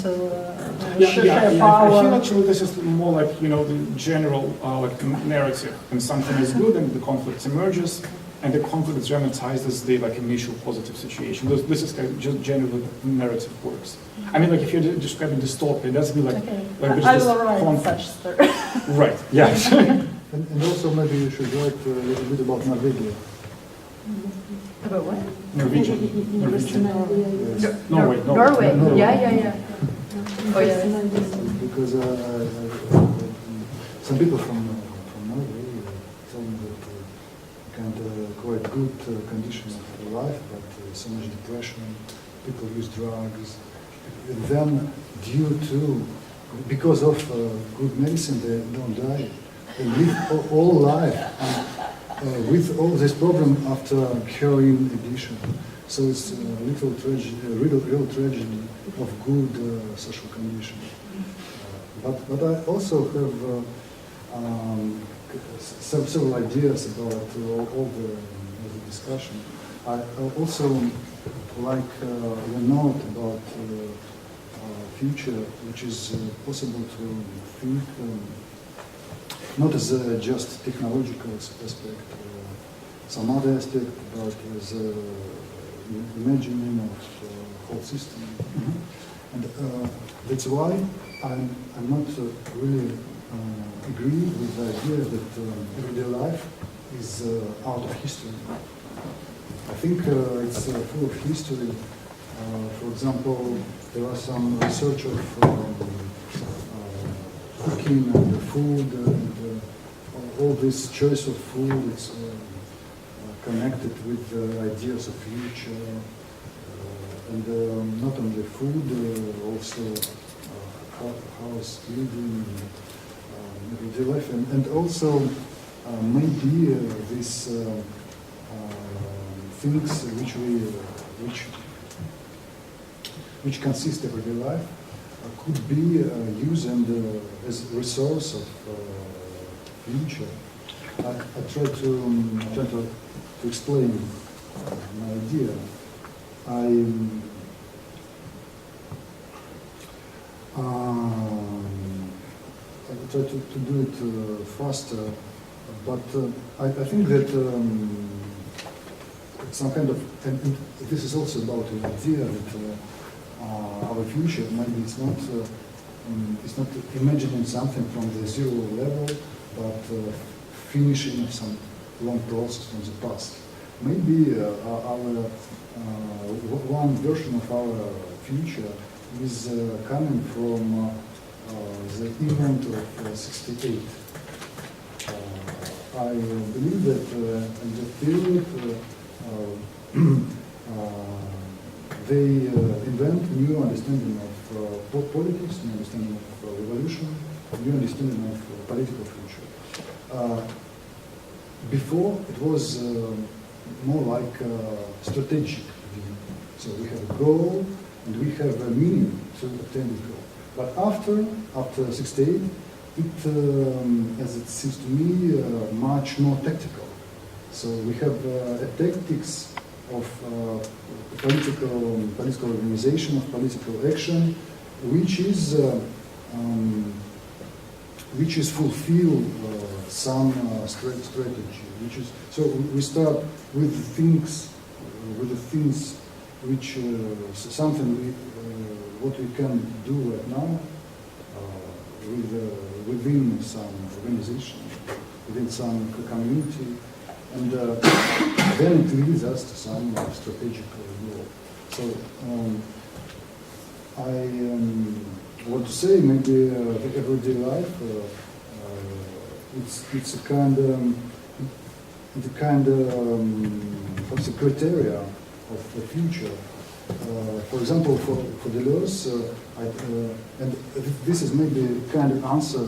Speaker 6: share power.
Speaker 4: I feel actually this is more like, the general like narrative. When something is good and the conflict emerges, and the conflict is dramatized as the initial positive situation. This is kind of just generally the narrative works. I mean, like if you're describing dystopia, it doesn't be like,
Speaker 6: Okay,
Speaker 4: there's
Speaker 6: I
Speaker 4: this
Speaker 6: will write
Speaker 4: conflict.
Speaker 6: such story.
Speaker 4: Right, yes.
Speaker 9: And also maybe you should write a little bit about Norway.
Speaker 5: about what?
Speaker 4: Norwegian.
Speaker 9: Yes.
Speaker 4: Norway.
Speaker 5: Norway.
Speaker 9: Norway.
Speaker 5: Yeah. Oh yeah.
Speaker 9: Because some people from Norway tell me that kind of quite good conditions of life, but so much depression, people use drugs. And then because of good medicine, they don't die. They live all life with all this problem after heroin addiction. So it's a little tragedy, real tragedy of good social condition. But I also have several ideas about all the discussion. I also like the note about future, which is possible to think not as a just technological aspect, some other aspect, but as imagining of whole system. Mm-hmm. And that's why I'm not really agree with the idea that everyday life is out of history. I think it's full of history. For example, there are some research of cooking and food and all this choice of food is connected with ideas of future and not only food, also house building, everyday life, and also maybe these things which consist of everyday life could be used as a resource of future. I try to explain my idea. I try to do it faster, but I think that some kind of, and this is also about the idea that our future maybe it's not imagining something from the zero level, but finishing some long process from the past. Maybe our one version of our future is coming from the event of '68. I believe that in that period they invent new understanding of politics, new understanding of revolution, new understanding of political future. Before it was more like a strategic view. So we have a goal and we have a meaning to obtain the goal. But after '68, it, as it seems to me, much more tactical. So we have tactics of political organization, of political action, which is fulfill some strategy. So we start with the things which something what we can do right now within some organization, within some community, and then it leads us to some strategic goal. So I want to say maybe the everyday life it's a kind of what's the criteria of the future, For example, for Deleuze, and this is maybe kind of answer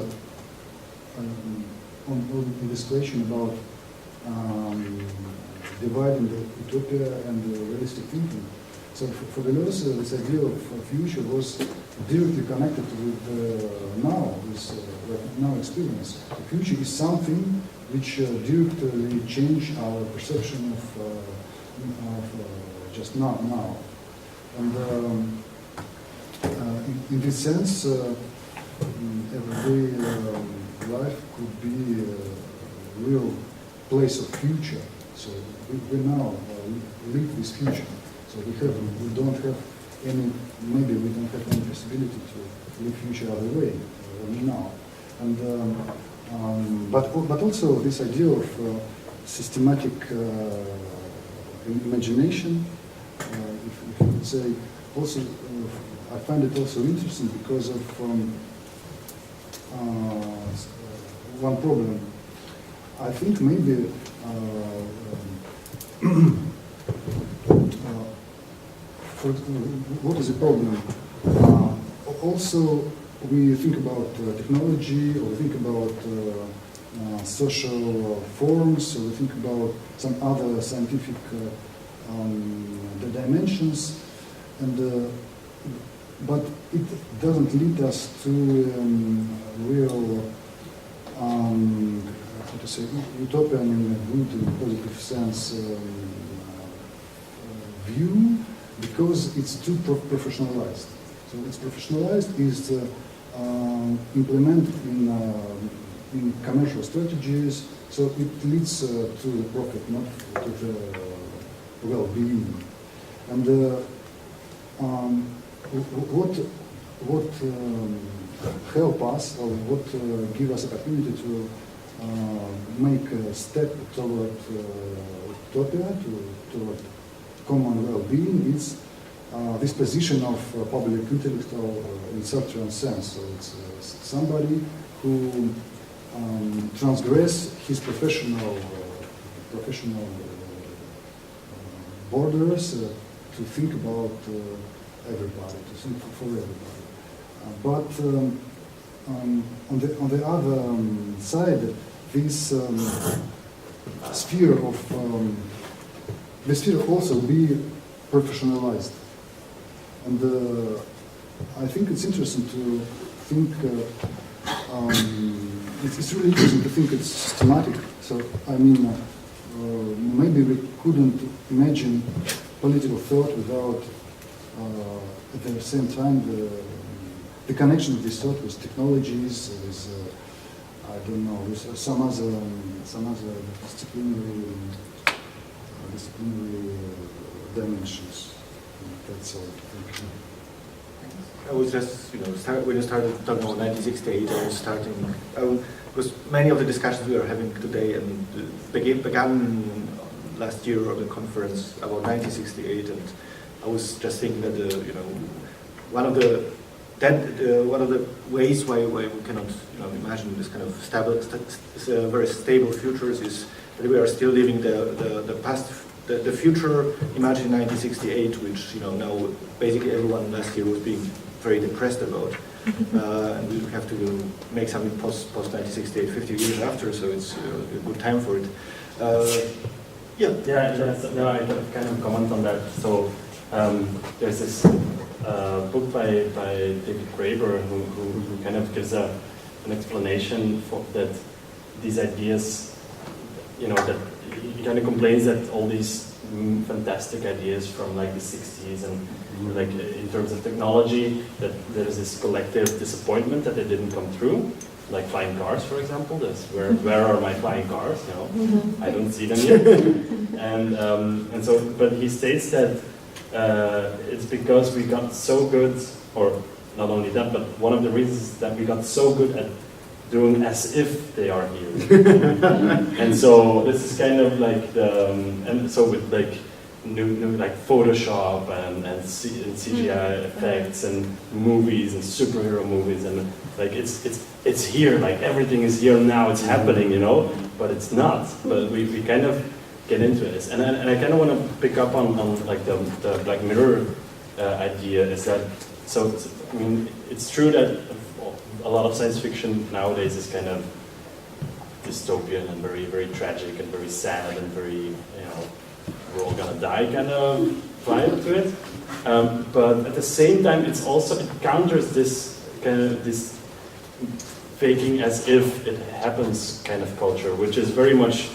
Speaker 9: on this question about dividing the utopia and the realistic thinking. So for Deleuze, this idea of future was directly connected with now, this now experience. The future is something which directly change our perception of just now. And in this sense, everyday life could be a real place of future. So we now live this future. So we don't have any, maybe we don't have any possibility to live future other way, only now. And but also this idea of systematic imagination, if you would say, also I find it also interesting because of one problem. I think maybe what is the problem? Also, we think about technology, or we think about social forms, or we think about some other scientific dimensions, and but it doesn't lead us to real, how to say, utopian in a good and positive sense view, because it's too professionalized. So it's professionalized, is implemented in commercial strategies, so it leads to the profit, not to the well-being. And what help us, or what give us opportunity to make a step toward utopia, toward common well-being, is this position of public intellectual in certain sense. So it's somebody who transgress his professional borders to think about everybody, to think for everybody. But on the other side, this sphere of the sphere also be professionalized. And I think it's interesting to think, it's really interesting to think it's systematic. So, I mean, maybe we couldn't imagine political thought without, at the same time, the connection of this thought with technologies, with, I don't know, with some other disciplinary dimensions. That's all. Thank you.
Speaker 1: I was just, when you started talking about 1968, I was starting, because many of the discussions we are having today and began last year at the conference about 1968, and I was just thinking that one of the ways why we cannot imagine this kind of stable, very stable futures is that we are still living the past. The future imagined in 1968, which now basically everyone last year was being very depressed about, and we have to make something post 1968, 50 years after, so it's a good time for it.
Speaker 10: No, I kind of comment on that. So there's this book by David Graeber who kind of gives an explanation for that these ideas, that he kind of complains that all these fantastic ideas from like the 60s and like in terms of technology, that there's this collective disappointment that they didn't come through, like flying cars, for example. That's where are my flying cars? I don't see them yet. And so, but he states that it's because we got so good, or not only that, but one of the reasons is that we got so good at doing as if they are here. And so this is kind of like and so with like new like Photoshop and CGI effects and movies and superhero movies, and like it's here, like everything is here now, it's happening, but it's not. But we kind of get into this, and I kind of want to pick up on like the Black Mirror idea is that, I mean, it's true that a lot of science fiction nowadays is kind of dystopian and very, very tragic and very sad and very, we're all gonna die kind of vibe to it. But at the same time, it counters this kind of this faking as if it happens kind of culture, which is very much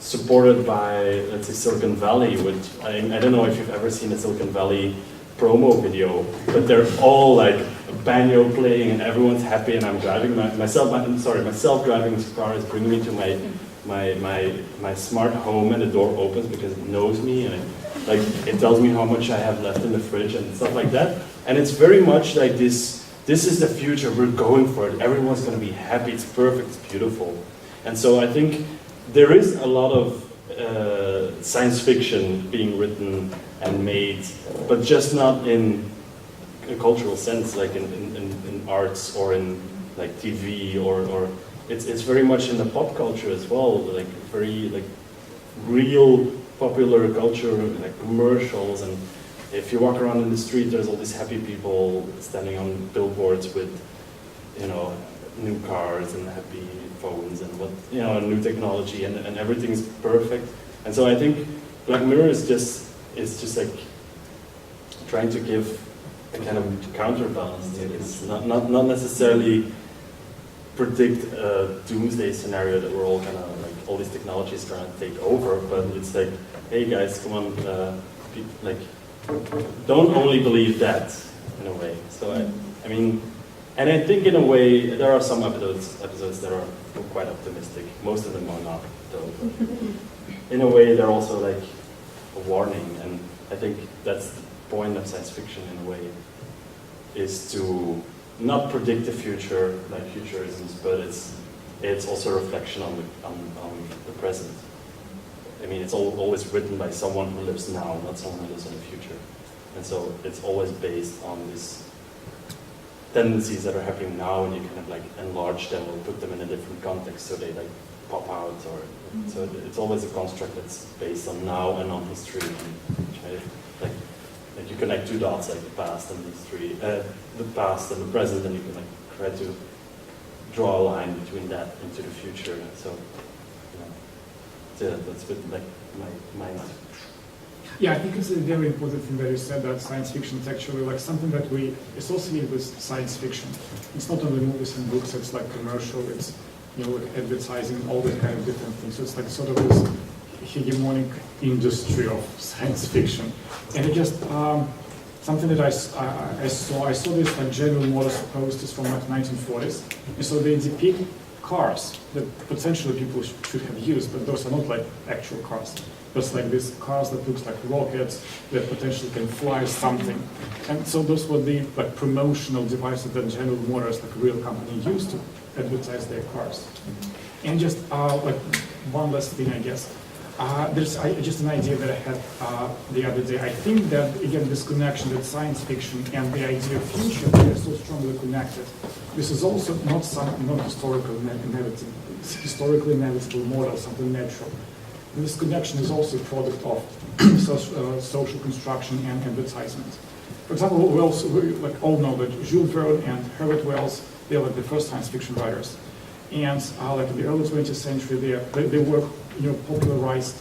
Speaker 10: supported by, let's say, Silicon Valley. Which I don't know if you've ever seen a Silicon Valley promo video, but they're all like a banjo playing and everyone's happy, and I'm driving my self-driving car is bringing me to my smart home, and the door opens because it knows me, and it tells me how much I have left in the fridge and stuff like that. And it's very much like this is the future, we're going for it, everyone's going to be happy, it's perfect, it's beautiful. And so I think there is a lot of science fiction being written and made, but just not in a cultural sense, like in arts or in like TV or it's very much in the pop culture as well, like very like real popular culture, like commercials. And if you walk around in the street, there's all these happy people standing on billboards with, new cars and happy phones and new technology, and everything's perfect. And so I think Black Mirror is just like trying to give a kind of counterbalance to it. It's not necessarily predict a doomsday scenario that we're all gonna, like, all these technologies trying to take over, but it's like, hey guys, come on, don't only believe that, in a way. So I mean, and I think in a way, there are some episodes that are quite optimistic. Most of them are not, though. But in a way, they're also like a warning, and I think that's the point of science fiction, in a way, is to not predict the future, like futurisms, but it's also a reflection on the present. I mean, it's always written by someone who lives now, not someone who lives in the future. And so it's always based on these tendencies that are happening now, and you kind of like enlarge them or put them in a different context so they like pop out, or so it's always a construct that's based on now and on history. And, like you connect two dots, like the past and history, the past and the present, and you can like try to draw a line between that into the future. So that's a bit like my mind.
Speaker 4: Yeah, I think it's a very important thing that you said, that science fiction is actually like something that we associate with science fiction. It's not only movies and books, it's like commercial, it's like advertising, all these kind of different things. So it's like sort of this hegemonic industry of science fiction. And it just, something that I saw this like General Motors posters from like 1940s. And so they depict cars that potentially people should have used, but those are not like actual cars. There's like these cars that looks like rockets that potentially can fly something. And so those were the like promotional devices that General Motors, like a real company, used to advertise their cars. And just like one last thing, I guess. There's just an idea that I had the other day. I think that, again, this connection with science fiction and the idea of future, they are so strongly connected. This is also not some historically inevitable model, something natural. And this connection is also a product of social construction and advertisement. For example, we all know that Jules Verne and Herbert Wells, they're like the first science fiction writers. And like in the early 20th century, they were popularized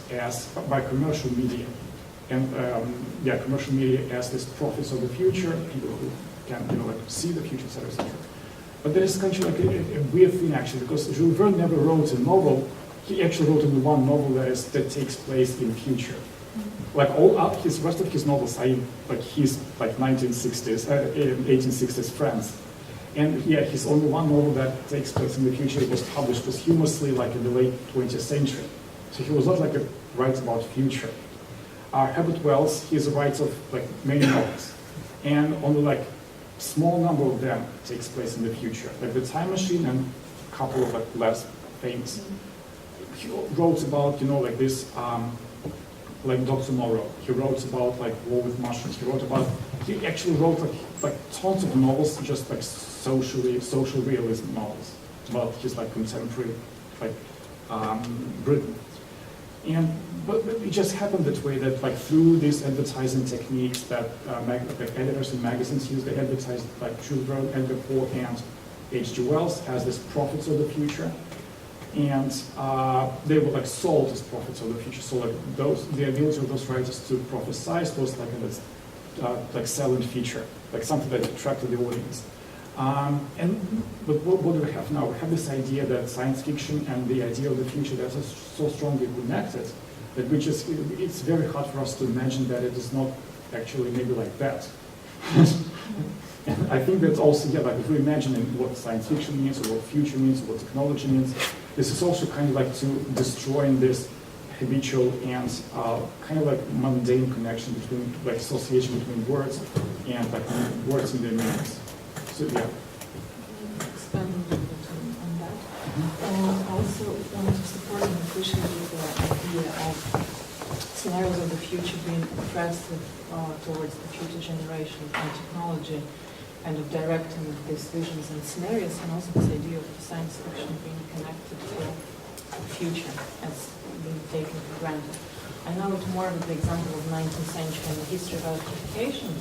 Speaker 4: by commercial media. And commercial media as these prophets of the future, people who can see the future, etc. But there is kind of like a weird thing, actually, because Jules Verne never wrote a novel. He actually wrote only one novel that takes place in future. Like his rest of his novels are like his 1960s, 1860s France. And yeah, his only one novel that takes place in the future was published posthumously, like in the late 20th century. So he was not like a writer about future. Herbert Wells, he's a writer of like many novels, and only like small number of them takes place in the future, like The Time Machine and a couple of like less famous. He wrote about like this, like Dr. Moreau. He wrote about like War with Mushrooms. He actually wrote like tons of novels, just like social realism novels about his like contemporary like Britain. But it just happened that way, that like through these advertising techniques that like editors in magazines use, they advertised like Jules Verne, Edgar Poe, and H.G. Wells as these prophets of the future. And they were like sold as prophets of the future. So like the ability of those writers to prophesize was like a selling feature, like something that attracted the audience. But what do we have now? We have this idea that science fiction and the idea of the future, that are so strongly connected that it's very hard for us to imagine that it is not actually maybe like that. And I think that's also, like if we imagine what science fiction means, or what future means, or what technology means, this is also kind of like to destroying this habitual and kind of like mundane connection between, like association between words and like words and their meanings. So yeah.
Speaker 6: Expand a little bit on that. I also want to support and appreciate the idea of scenarios of the future being oppressive towards the future generation and technology, kind of directing these visions and scenarios, and also this idea of science fiction being connected to the future as being taken for granted. I know it more with the example of 19th century and the history of electrification.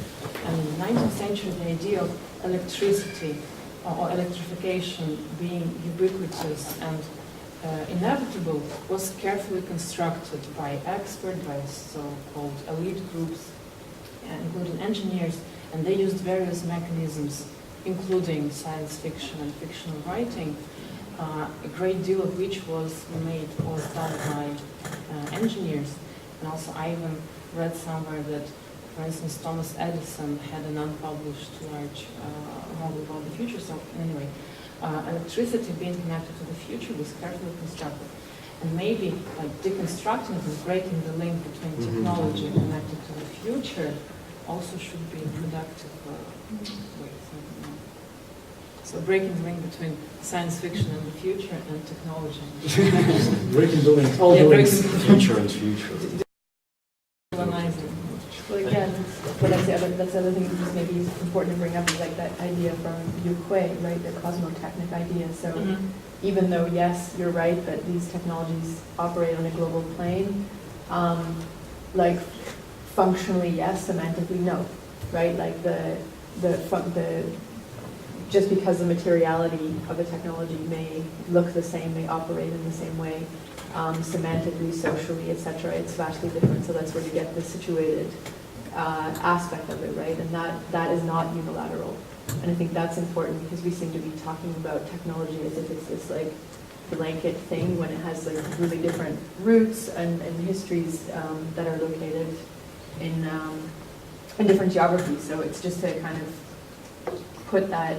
Speaker 6: And in the 19th century, the idea of electricity or electrification being ubiquitous and inevitable was carefully constructed by experts, by so-called elite groups, including engineers, and they used various mechanisms, including science fiction and fictional writing, a great deal of which was done by engineers. And also I even read somewhere that, for instance, Thomas Edison had an unpublished large novel about the future. So anyway, electricity being connected to the future was carefully constructed. And maybe like deconstructing it and breaking the link between technology connected to the future also should be productive way. So breaking the link between science fiction and the future and technology.
Speaker 4: Breaking the link, all the links.
Speaker 3: Future and future.
Speaker 5: Well, again, that's the other thing that's maybe important to bring up is like that idea from Yu Kuei, right, the cosmotechnic idea. So even though, yes, you're right that these technologies operate on a global plane, like functionally, yes, semantically, no, right? Like just because the materiality of a technology may look the same, may operate in the same way, semantically, socially, etc., it's vastly different. So that's where you get the situated aspect of it, right? And that is not unilateral. And I think that's important because we seem to be talking about technology as if it's this like blanket thing when it has like really different roots and histories that are located in different geographies. So it's just to kind of put that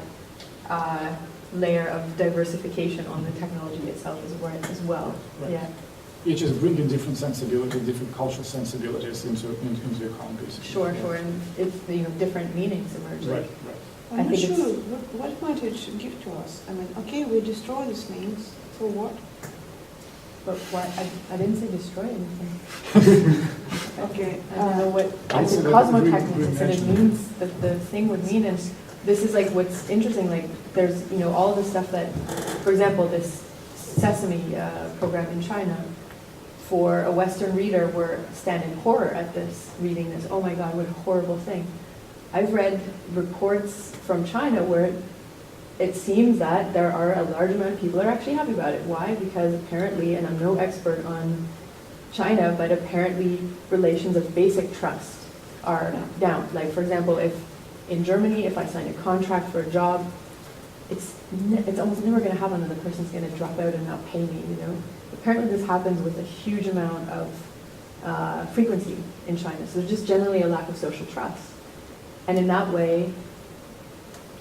Speaker 5: layer of diversification on the technology itself as well.
Speaker 4: Right.
Speaker 5: Yeah.
Speaker 4: You just bring in different sensibilities, different cultural sensibilities into account, basically.
Speaker 5: Sure, and it's different meanings emerge.
Speaker 4: Right.
Speaker 7: I'm not sure what might it give to us. I mean, okay, we destroy these things. For what?
Speaker 5: But why? I didn't say destroy anything.
Speaker 7: Okay.
Speaker 5: I don't know what
Speaker 4: I said that
Speaker 5: cosmotechnics said it means, the thing would mean, and this is like what's interesting, like there's, all the stuff that, for example, this Sesame program in China, for a Western reader, we're standing in horror at this, reading this, oh my God, what a horrible thing. I've read reports from China where it seems that there are a large amount of people that are actually happy about it. Why? Because apparently, and I'm no expert on China, but apparently relations of basic trust are down. Like, for example, if in Germany, if I sign a contract for a job, it's almost never going to happen that the person's going to drop out and not pay me, Apparently this happens with a huge amount of frequency in China. So there's just generally a lack of social trust. And in that way,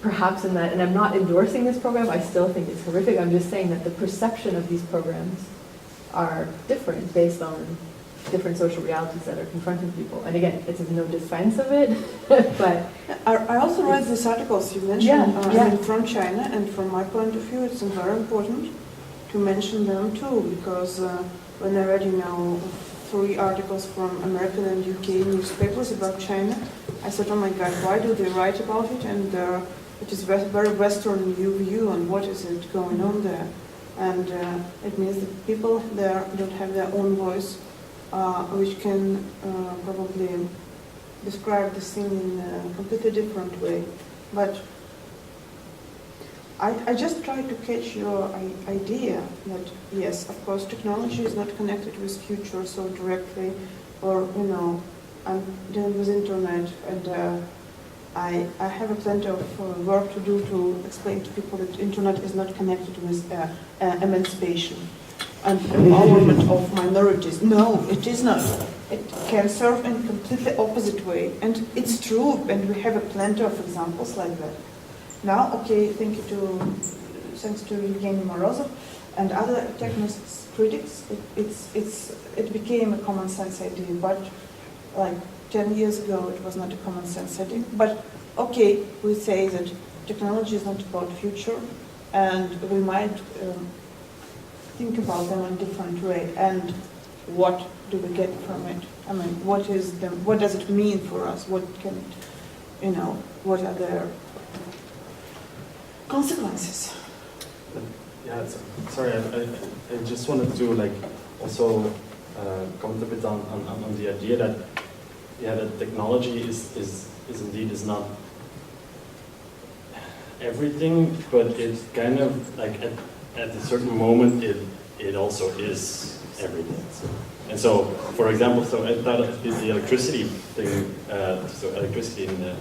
Speaker 5: perhaps in that, and I'm not endorsing this program, I still think it's horrific. I'm just saying that the perception of these programs are different based on different social realities that are confronting people. And again, it's no defense of it, but...
Speaker 7: I also read these articles you mentioned from China, and from my point of view, it's very important to mention them too, because when I read, 3 articles from American and UK newspapers about China, I thought, oh my God, why do they write about it? And it is very Western view on what is it going on there. And it means that people there don't have their own voice. which can probably describe the thing in a completely different way. But I just try to catch your idea that, yes, of course, technology is not connected with future so directly, or, you know, I'm dealing with internet, and I have a plenty of work to do to explain to people that internet is not connected with emancipation and empowerment of minorities. No, it is not. It can serve in a completely opposite way, and it's true, and we have a plenty of examples like that. Now, okay, thanks to Evgeny Morozov and other technics critics, it became a common sense idea, but like 10 years ago it was not a common sense idea. But okay, we say that technology is not about future, and we might think about them in a different way. And what do we get from it? I mean, what does it mean for us? What can it, you know, what are their consequences?
Speaker 10: Yeah, sorry, I just wanted to like also comment a bit on the idea that that technology is indeed not everything, but it's kind of like at a certain moment it also is everything. And so, for example, so I thought the electricity thing, so electricity in the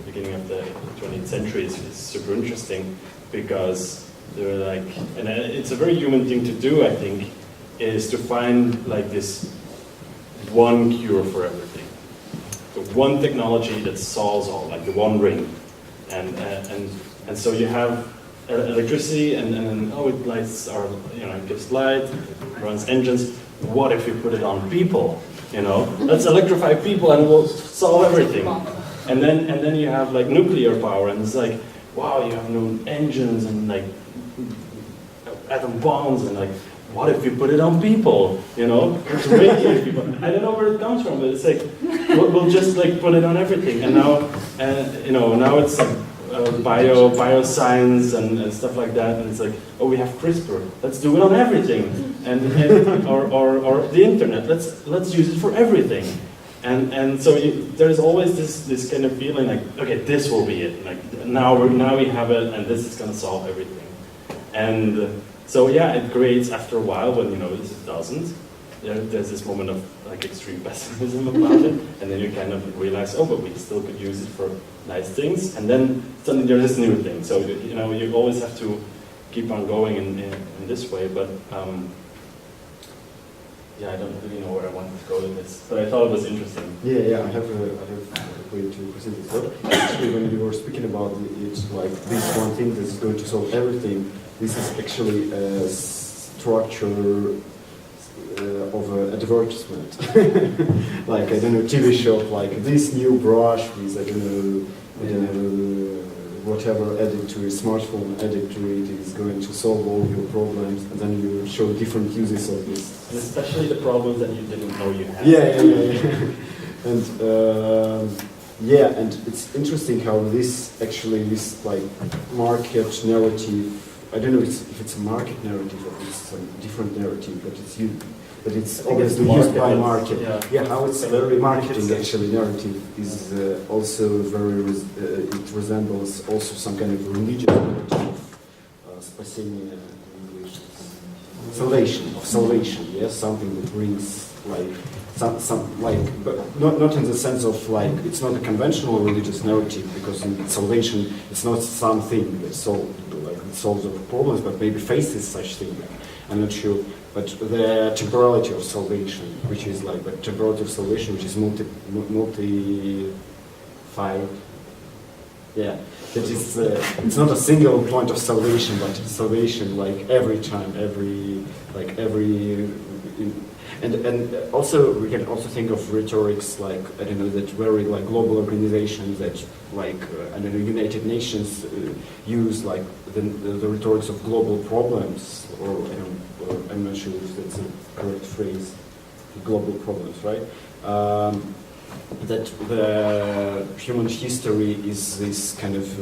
Speaker 10: beginning of the 20th century is super interesting, because they're like, and it's a very human thing to do, I think, is to find like this one cure for everything. The one technology that solves all, like the one ring. And so you have electricity, and it lights, or it gives light, runs engines. What if we put it on people? Let's electrify people and we'll solve everything. And then you have like nuclear power, and it's like, wow, you have no engines and like atom bombs, and like, what if we put it on people? Radiate people. I don't know where it comes from, but it's like we'll just like put it on everything. And now, now it's bioscience and stuff like that, and it's like, oh, we have CRISPR, let's do it on everything, or the internet, let's use it for everything, and so there's always this kind of feeling like, okay, this will be it, like now we have it, and this is going to solve everything, and so yeah, it creates after a while when you notice it doesn't. There's this moment of like extreme pessimism about it, and then you kind of realize, oh, but we still could use it for nice things, and then suddenly there's this new thing. So you always have to keep on going in this way. But yeah, I don't really know where I wanted to go with this, but I thought it was interesting.
Speaker 3: Yeah, I have a way to present it. But actually, when you were speaking about it, like this one thing that's going to solve everything, this is actually a structure of an advertisement. Like, I don't know, TV shop, like this new brush with, I don't know, whatever added to a smartphone, added to it is going to solve all your problems, and then you show different uses of this.
Speaker 10: And especially the problems that you didn't know you had.
Speaker 3: Yeah. And it's interesting how this like market narrative, I don't know if it's a market narrative or it's a different narrative, but it's obviously used by market. Yeah, how it's very marketing actually narrative is also very, it resembles also some kind of religious narrative of spasение in English. Salvation, yes, something that brings like some like, but not in the sense of like, it's not a conventional religious narrative, because in salvation it's not something that solves our problems, but maybe faces such thing. I'm not sure, but the temporality of salvation, which is like the temporality of salvation, which is multi-fied. Yeah, that is. It's not a single point of salvation, but salvation like every time, and also we can also think of rhetorics like, I don't know, that very like global organizations that like I don't know, United Nations use like the rhetorics of global problems, or I'm not sure if that's a correct phrase, global problems, right? That the human history is this kind of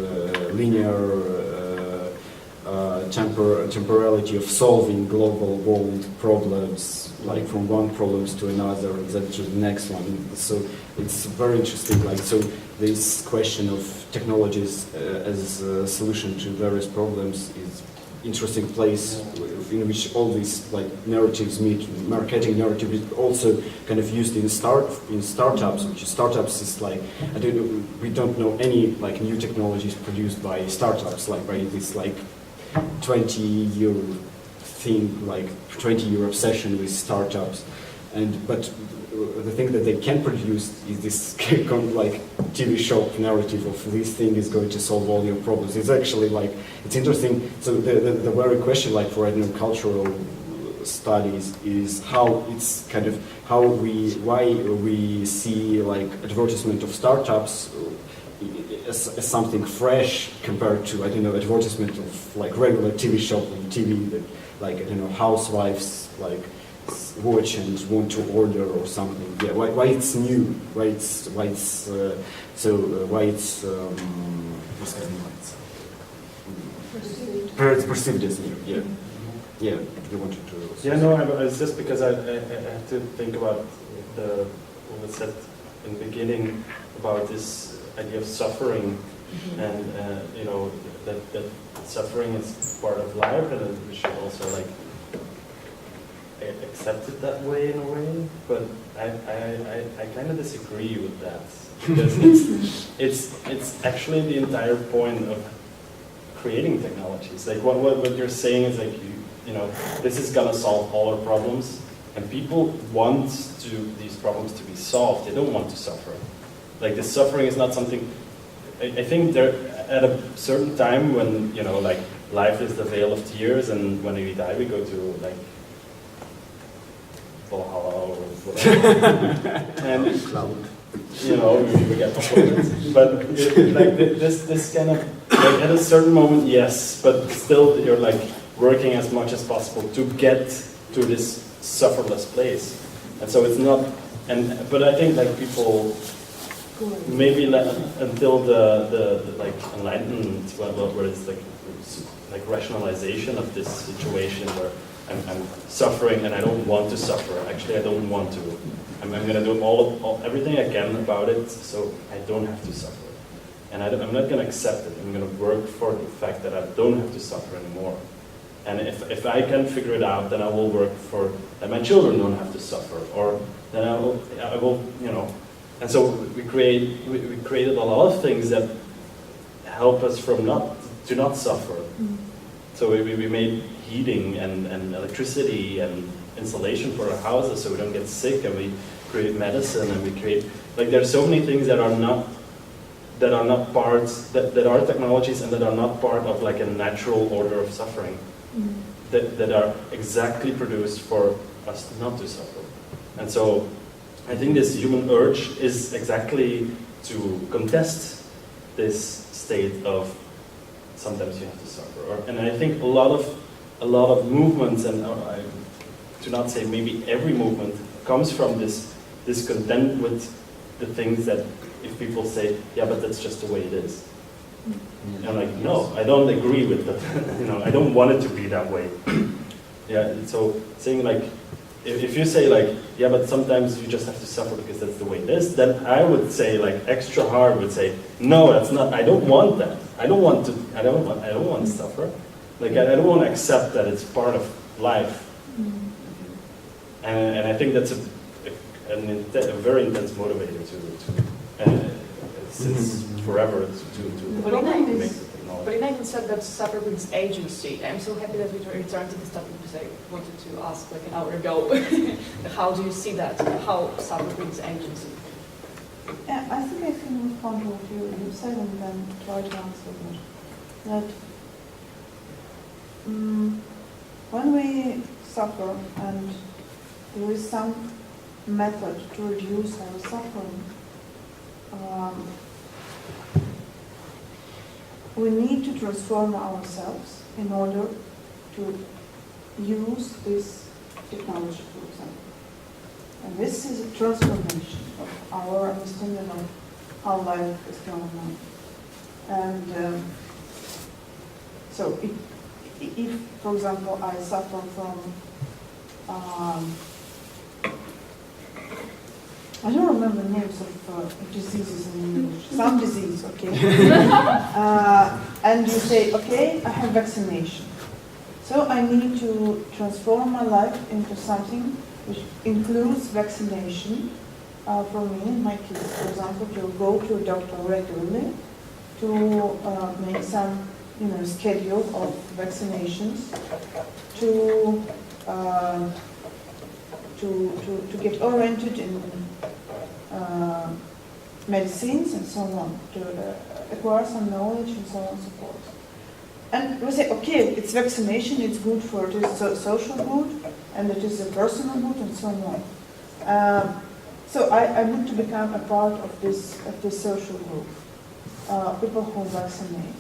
Speaker 3: linear temporality of solving global world problems, like from one problems to another and then to the next one. So it's very interesting. Like, so this question of technologies as a solution to various problems is interesting place in which all these like narratives meet. Marketing narrative is also kind of used in startups, which startups is like, I don't know, we don't know any like new technologies produced by startups, like by this like 20-year thing, like 20-year obsession with startups. But the thing that they can produce is this like TV show narrative of this thing is going to solve all your problems. It's actually like, it's interesting. So the very question, like for cultural studies, is how it's kind of why we see like advertisement of startups as something fresh compared to, I don't know, advertisement of like regular TV show on TV that like, I don't know, housewives like watch and want to order or something. Yeah, why it's new? Why it's this kind of perceived as new? Yeah, yeah. You wanted to?
Speaker 10: Yeah, no. It's just because I have to think about what was said in the beginning about this idea of suffering, and you know that suffering is part of life, and that we should also like accept it that way in a way, but I kind of disagree with that, because it's actually the entire point of creating technologies. Like what you're saying is like you know, this is gonna solve all our problems, and people want these problems to be solved. They don't want to suffer. Like this suffering is not something. I think there at a certain time when, you know, like life is the vale of tears, and when we die we go to like Valhalla or whatever, and you know we get performance. But like this kind of like at a certain moment, yes, but still you're like working as much as possible to get to this sufferless place, and so it's not. But I think like people maybe until the like enlightenment, where it's like rationalization of this situation where I'm suffering and I don't want to suffer. Actually, I don't want to. I'm going to do everything I can about it so I don't have to suffer. And I'm not going to accept it. I'm going to work for the fact that I don't have to suffer anymore. And if I can figure it out, then I will work for that my children don't have to suffer, or then I will, you know. And so we created a lot of things that help us from not suffer. Mm-hmm. So we made heating and electricity and insulation for our houses so we don't get sick, and we create medicine, and we create, like, there's so many things that are not parts, that are technologies and that are not part of like a natural order of suffering, that are exactly produced for us not to suffer. And so I think this human urge is exactly to contest this state of sometimes you have to suffer. And I think a lot of movements, and I do not say maybe every movement, comes from this discontent with the things that if people say, yeah, but that's just the way it is. And I'm like, no, I don't agree with that. You know, I don't want it to be that way. Yeah, so saying like, if you say like, yeah, but sometimes you just have to suffer because that's the way it is, then I would say like extra hard would say, no, that's not. I don't want that. I don't want to suffer. Like I don't want to accept that it's part of life. And I think that's a very intense motivator since forever to make the technology.
Speaker 11: Polina even said that suffer brings agency. I'm so happy that we returned to this topic because I wanted to ask like an hour ago. How do you see that? How suffer brings agency?
Speaker 7: Yeah, I think I can respond to what you said and then try to answer that. When we suffer and there is some method to reduce our suffering, we need to transform ourselves in order to use this technology, for example. And this is a transformation of our understanding of how life is going on. And so if, for example, I suffer from, I don't remember names of diseases in English, some disease, okay? And you say, okay, I have vaccination. So I need to transform my life into something which includes vaccination for me and my kids. For example, to go to a doctor regularly, to make some, schedule of vaccinations, to get oriented in medicines and so on, to acquire some knowledge and so on and so forth. And we say, okay, it's vaccination, it's good for it is social good, and it is a personal good, and so on. So I need to become a part of this social group, people who vaccinate.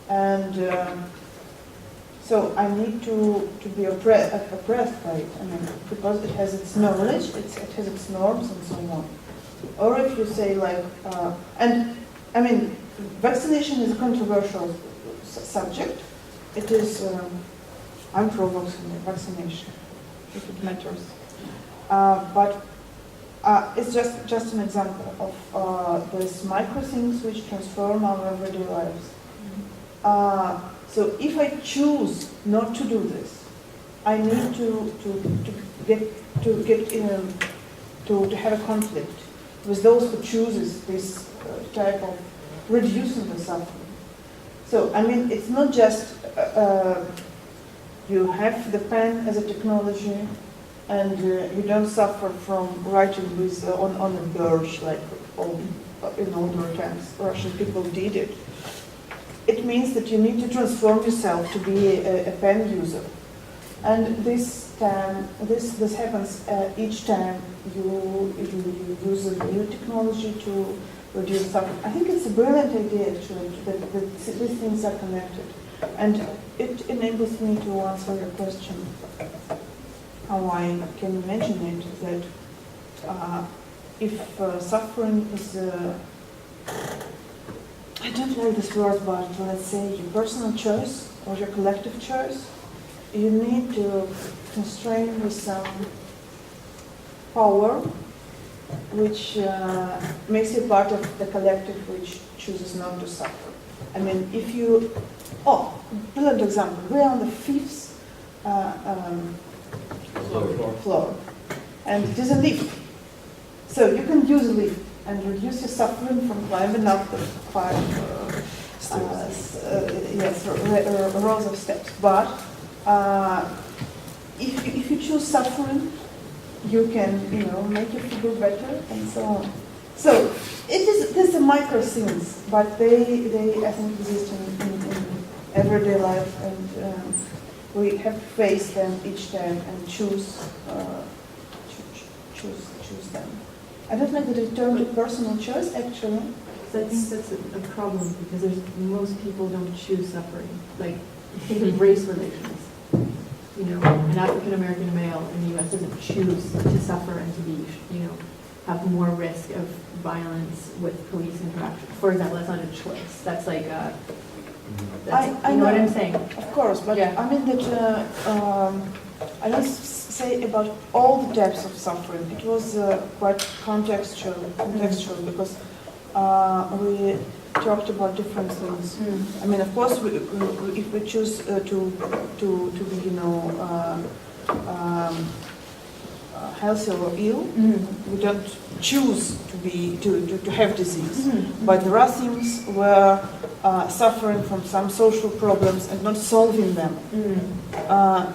Speaker 7: And so I need to be oppressed by it, because it has its knowledge, it has its norms, and so on. Or if you say vaccination is a controversial subject. It is, I'm pro-vaccination, if it matters. But it's just an example of these micro things which transform our everyday lives. So if I choose not to do this, I need to have a conflict with those who chooses this type of reducing the suffering. So, it's not just you have the pen as a technology and you don't suffer from writing with on a birch like in older times Russian people did it. It means that you need to transform yourself to be a pen user. And this happens each time you use a new technology to reduce suffering. I think it's a brilliant idea actually that these things are connected, and it enables me to answer your question. How I can imagine it that if suffering is I don't like this word, but let's say your personal choice or your collective choice, you need to constrain with some power which makes you part of the collective which chooses not to suffer. If you, brilliant example, we are on the 5th floor, and it is a lift. So you can use a lift and reduce your suffering from climbing up the 5 rows of steps. But if you choose suffering, you can, make you feel better and so on. So these are micro things, but they I think exist in everyday life, and we have to face them each time and choose them. I don't like the term to personal choice actually.
Speaker 5: So I think that's a problem because most people don't choose suffering. Like think of race relations. An African American male in the U.S. doesn't choose to suffer and to be, have more risk of violence with police interaction. For example, that's not a choice. That's like I know what I'm saying.
Speaker 7: Of course, but
Speaker 5: yeah.
Speaker 7: I don't say about all the types of suffering. It was quite contextual because we talked about different things. Of course, if we choose to be, healthy or ill, we don't choose to have disease. But there are things where suffering from some social problems and not solving them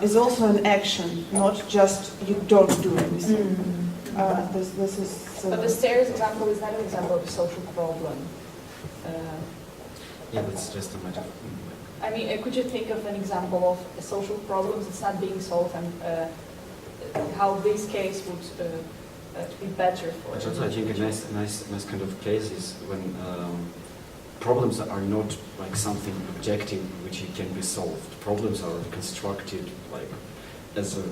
Speaker 7: is also an action, not just you don't do anything. This is.
Speaker 11: But the stairs example is not an example of a social problem.
Speaker 3: That's just a matter of...
Speaker 11: Could you think of an example of a social problem that's not being solved and how this case would be better for it?
Speaker 3: I think a nice kind of case is when problems are not like something objective which can be solved. Problems are constructed like as a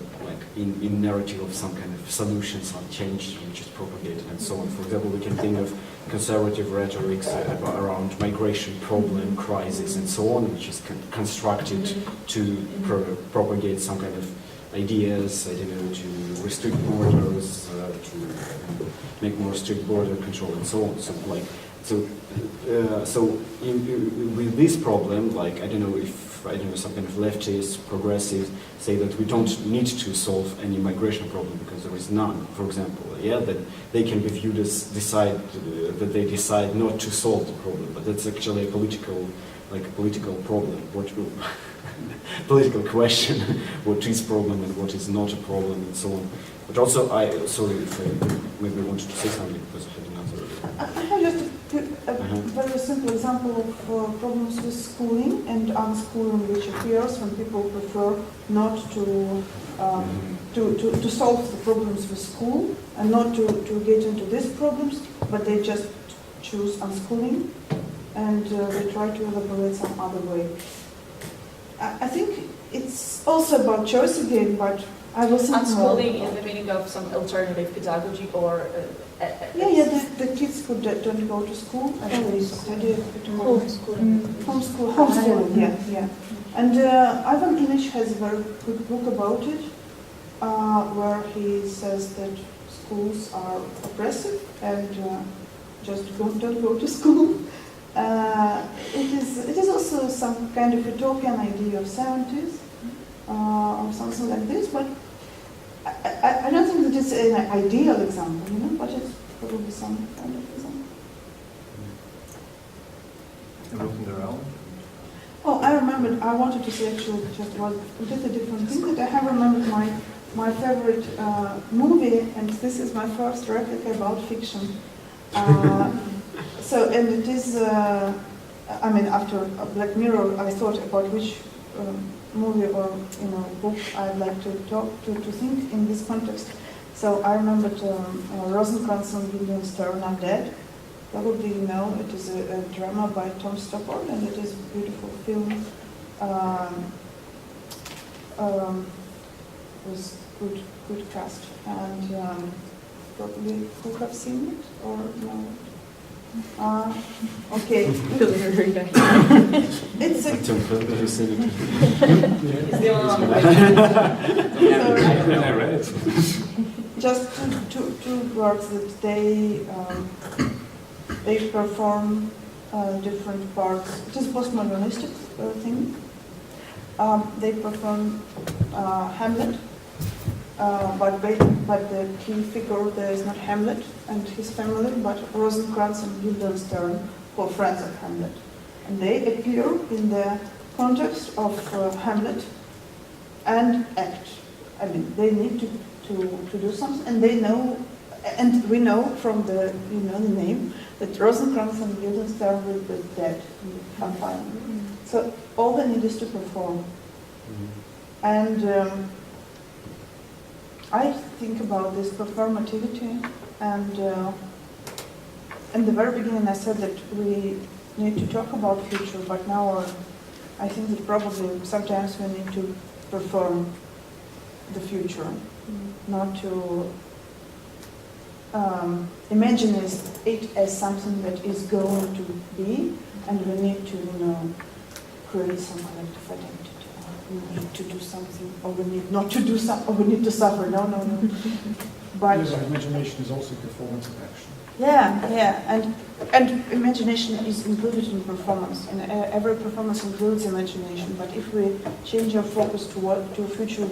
Speaker 3: in narrative of some kind of solution, some change which is propagated and so on. For example, we can think of conservative rhetorics around migration problem, crisis, and so on, which is constructed to propagate some kind of ideas, I don't know, to restrict borders, to make more strict border control, and so on. So with this problem, like I don't know if some kind of leftists, progressives say that we don't need to solve any migration problem because there is none. For example, that they can be viewed as that they decide not to solve the problem, but that's actually a political problem. Political question, what is problem and what is not a problem, and so on. But also, sorry if I maybe wanted to say something because I didn't answer it.
Speaker 7: I have just a very simple example of problems with schooling and unschooling, which appears when people prefer not to solve the problems with school and not to get into these problems, but they just choose unschooling and they try to elaborate some other way. I think it's also about choice again, but I will think
Speaker 11: unschooling in the meaning of some alternative pedagogy or
Speaker 7: the kids who don't go to school and they study homeschooling. Yeah. And Ivan Illich has a very good book about it, where he says that schools are oppressive and just don't go to school. It is also some kind of utopian idea of 70s or something like this, but I don't think that it's an ideal example, but it's probably some kind of example.
Speaker 1: And looking around.
Speaker 7: Oh, I remembered, I wanted to say actually just one completely different thing, that I have remembered my favorite movie, and this is my first replica about fiction. So, and it is, after Black Mirror, I thought about which movie or book I'd like to think in this context. So I remembered Rosencrantz and Guildenstern Are Dead. Probably you know it is a drama by Tom Stoppard, and it is a beautiful film with good cast, and probably who have seen it or no. Okay. It's a...
Speaker 10: I read it.
Speaker 7: Just two words that they perform different parts. It is postmodernistic thing. They perform Hamlet. But the key figure there is not Hamlet and his family, but Rosencrantz and Guildenstern, who are friends of Hamlet. And they appear in the context of Hamlet and act. They need to do something, and they know, and we know from the the name that Rosencrantz and Guildenstern will be dead in the confinement. So all they need is to perform. And I think about this performativity, and in the very beginning I said that we need to talk about future, but now I think that probably sometimes we need to perform the future, not to imagine it as something that is going to be, and we need to create some collective identity. We need to do something, or we need not to do something, or we need to suffer. No. But
Speaker 4: imagination is also performance of action.
Speaker 7: Yeah, and imagination is included in performance, and every performance includes imagination. But if we change our focus to future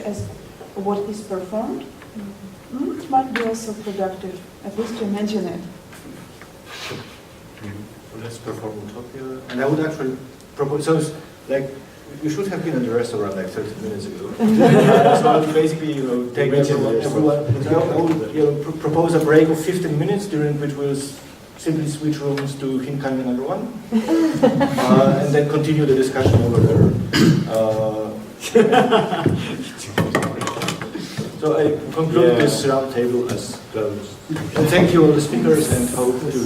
Speaker 7: as what is performed, it might be also productive, at least to imagine it.
Speaker 1: So let's perform Utopia. And I would actually propose, so it's like, you should have been at the restaurant like 30 minutes ago. So I would basically, take everyone. So I would, propose a break of 15 minutes during which we'll simply switch rooms to Hinkai number 1, and then continue the discussion over there. So I conclude this round table as closed. And thank you all the speakers, and hope to.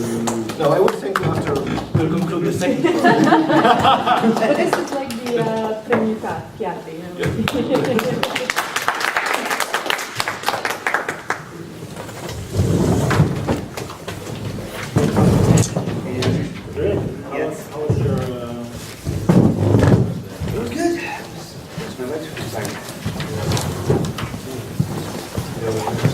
Speaker 1: No, I would thank you after we'll conclude the second part.
Speaker 5: But is it like the sia premiata, piatti.
Speaker 10: Great. How was your?
Speaker 2: It was good. It's my wife's first time.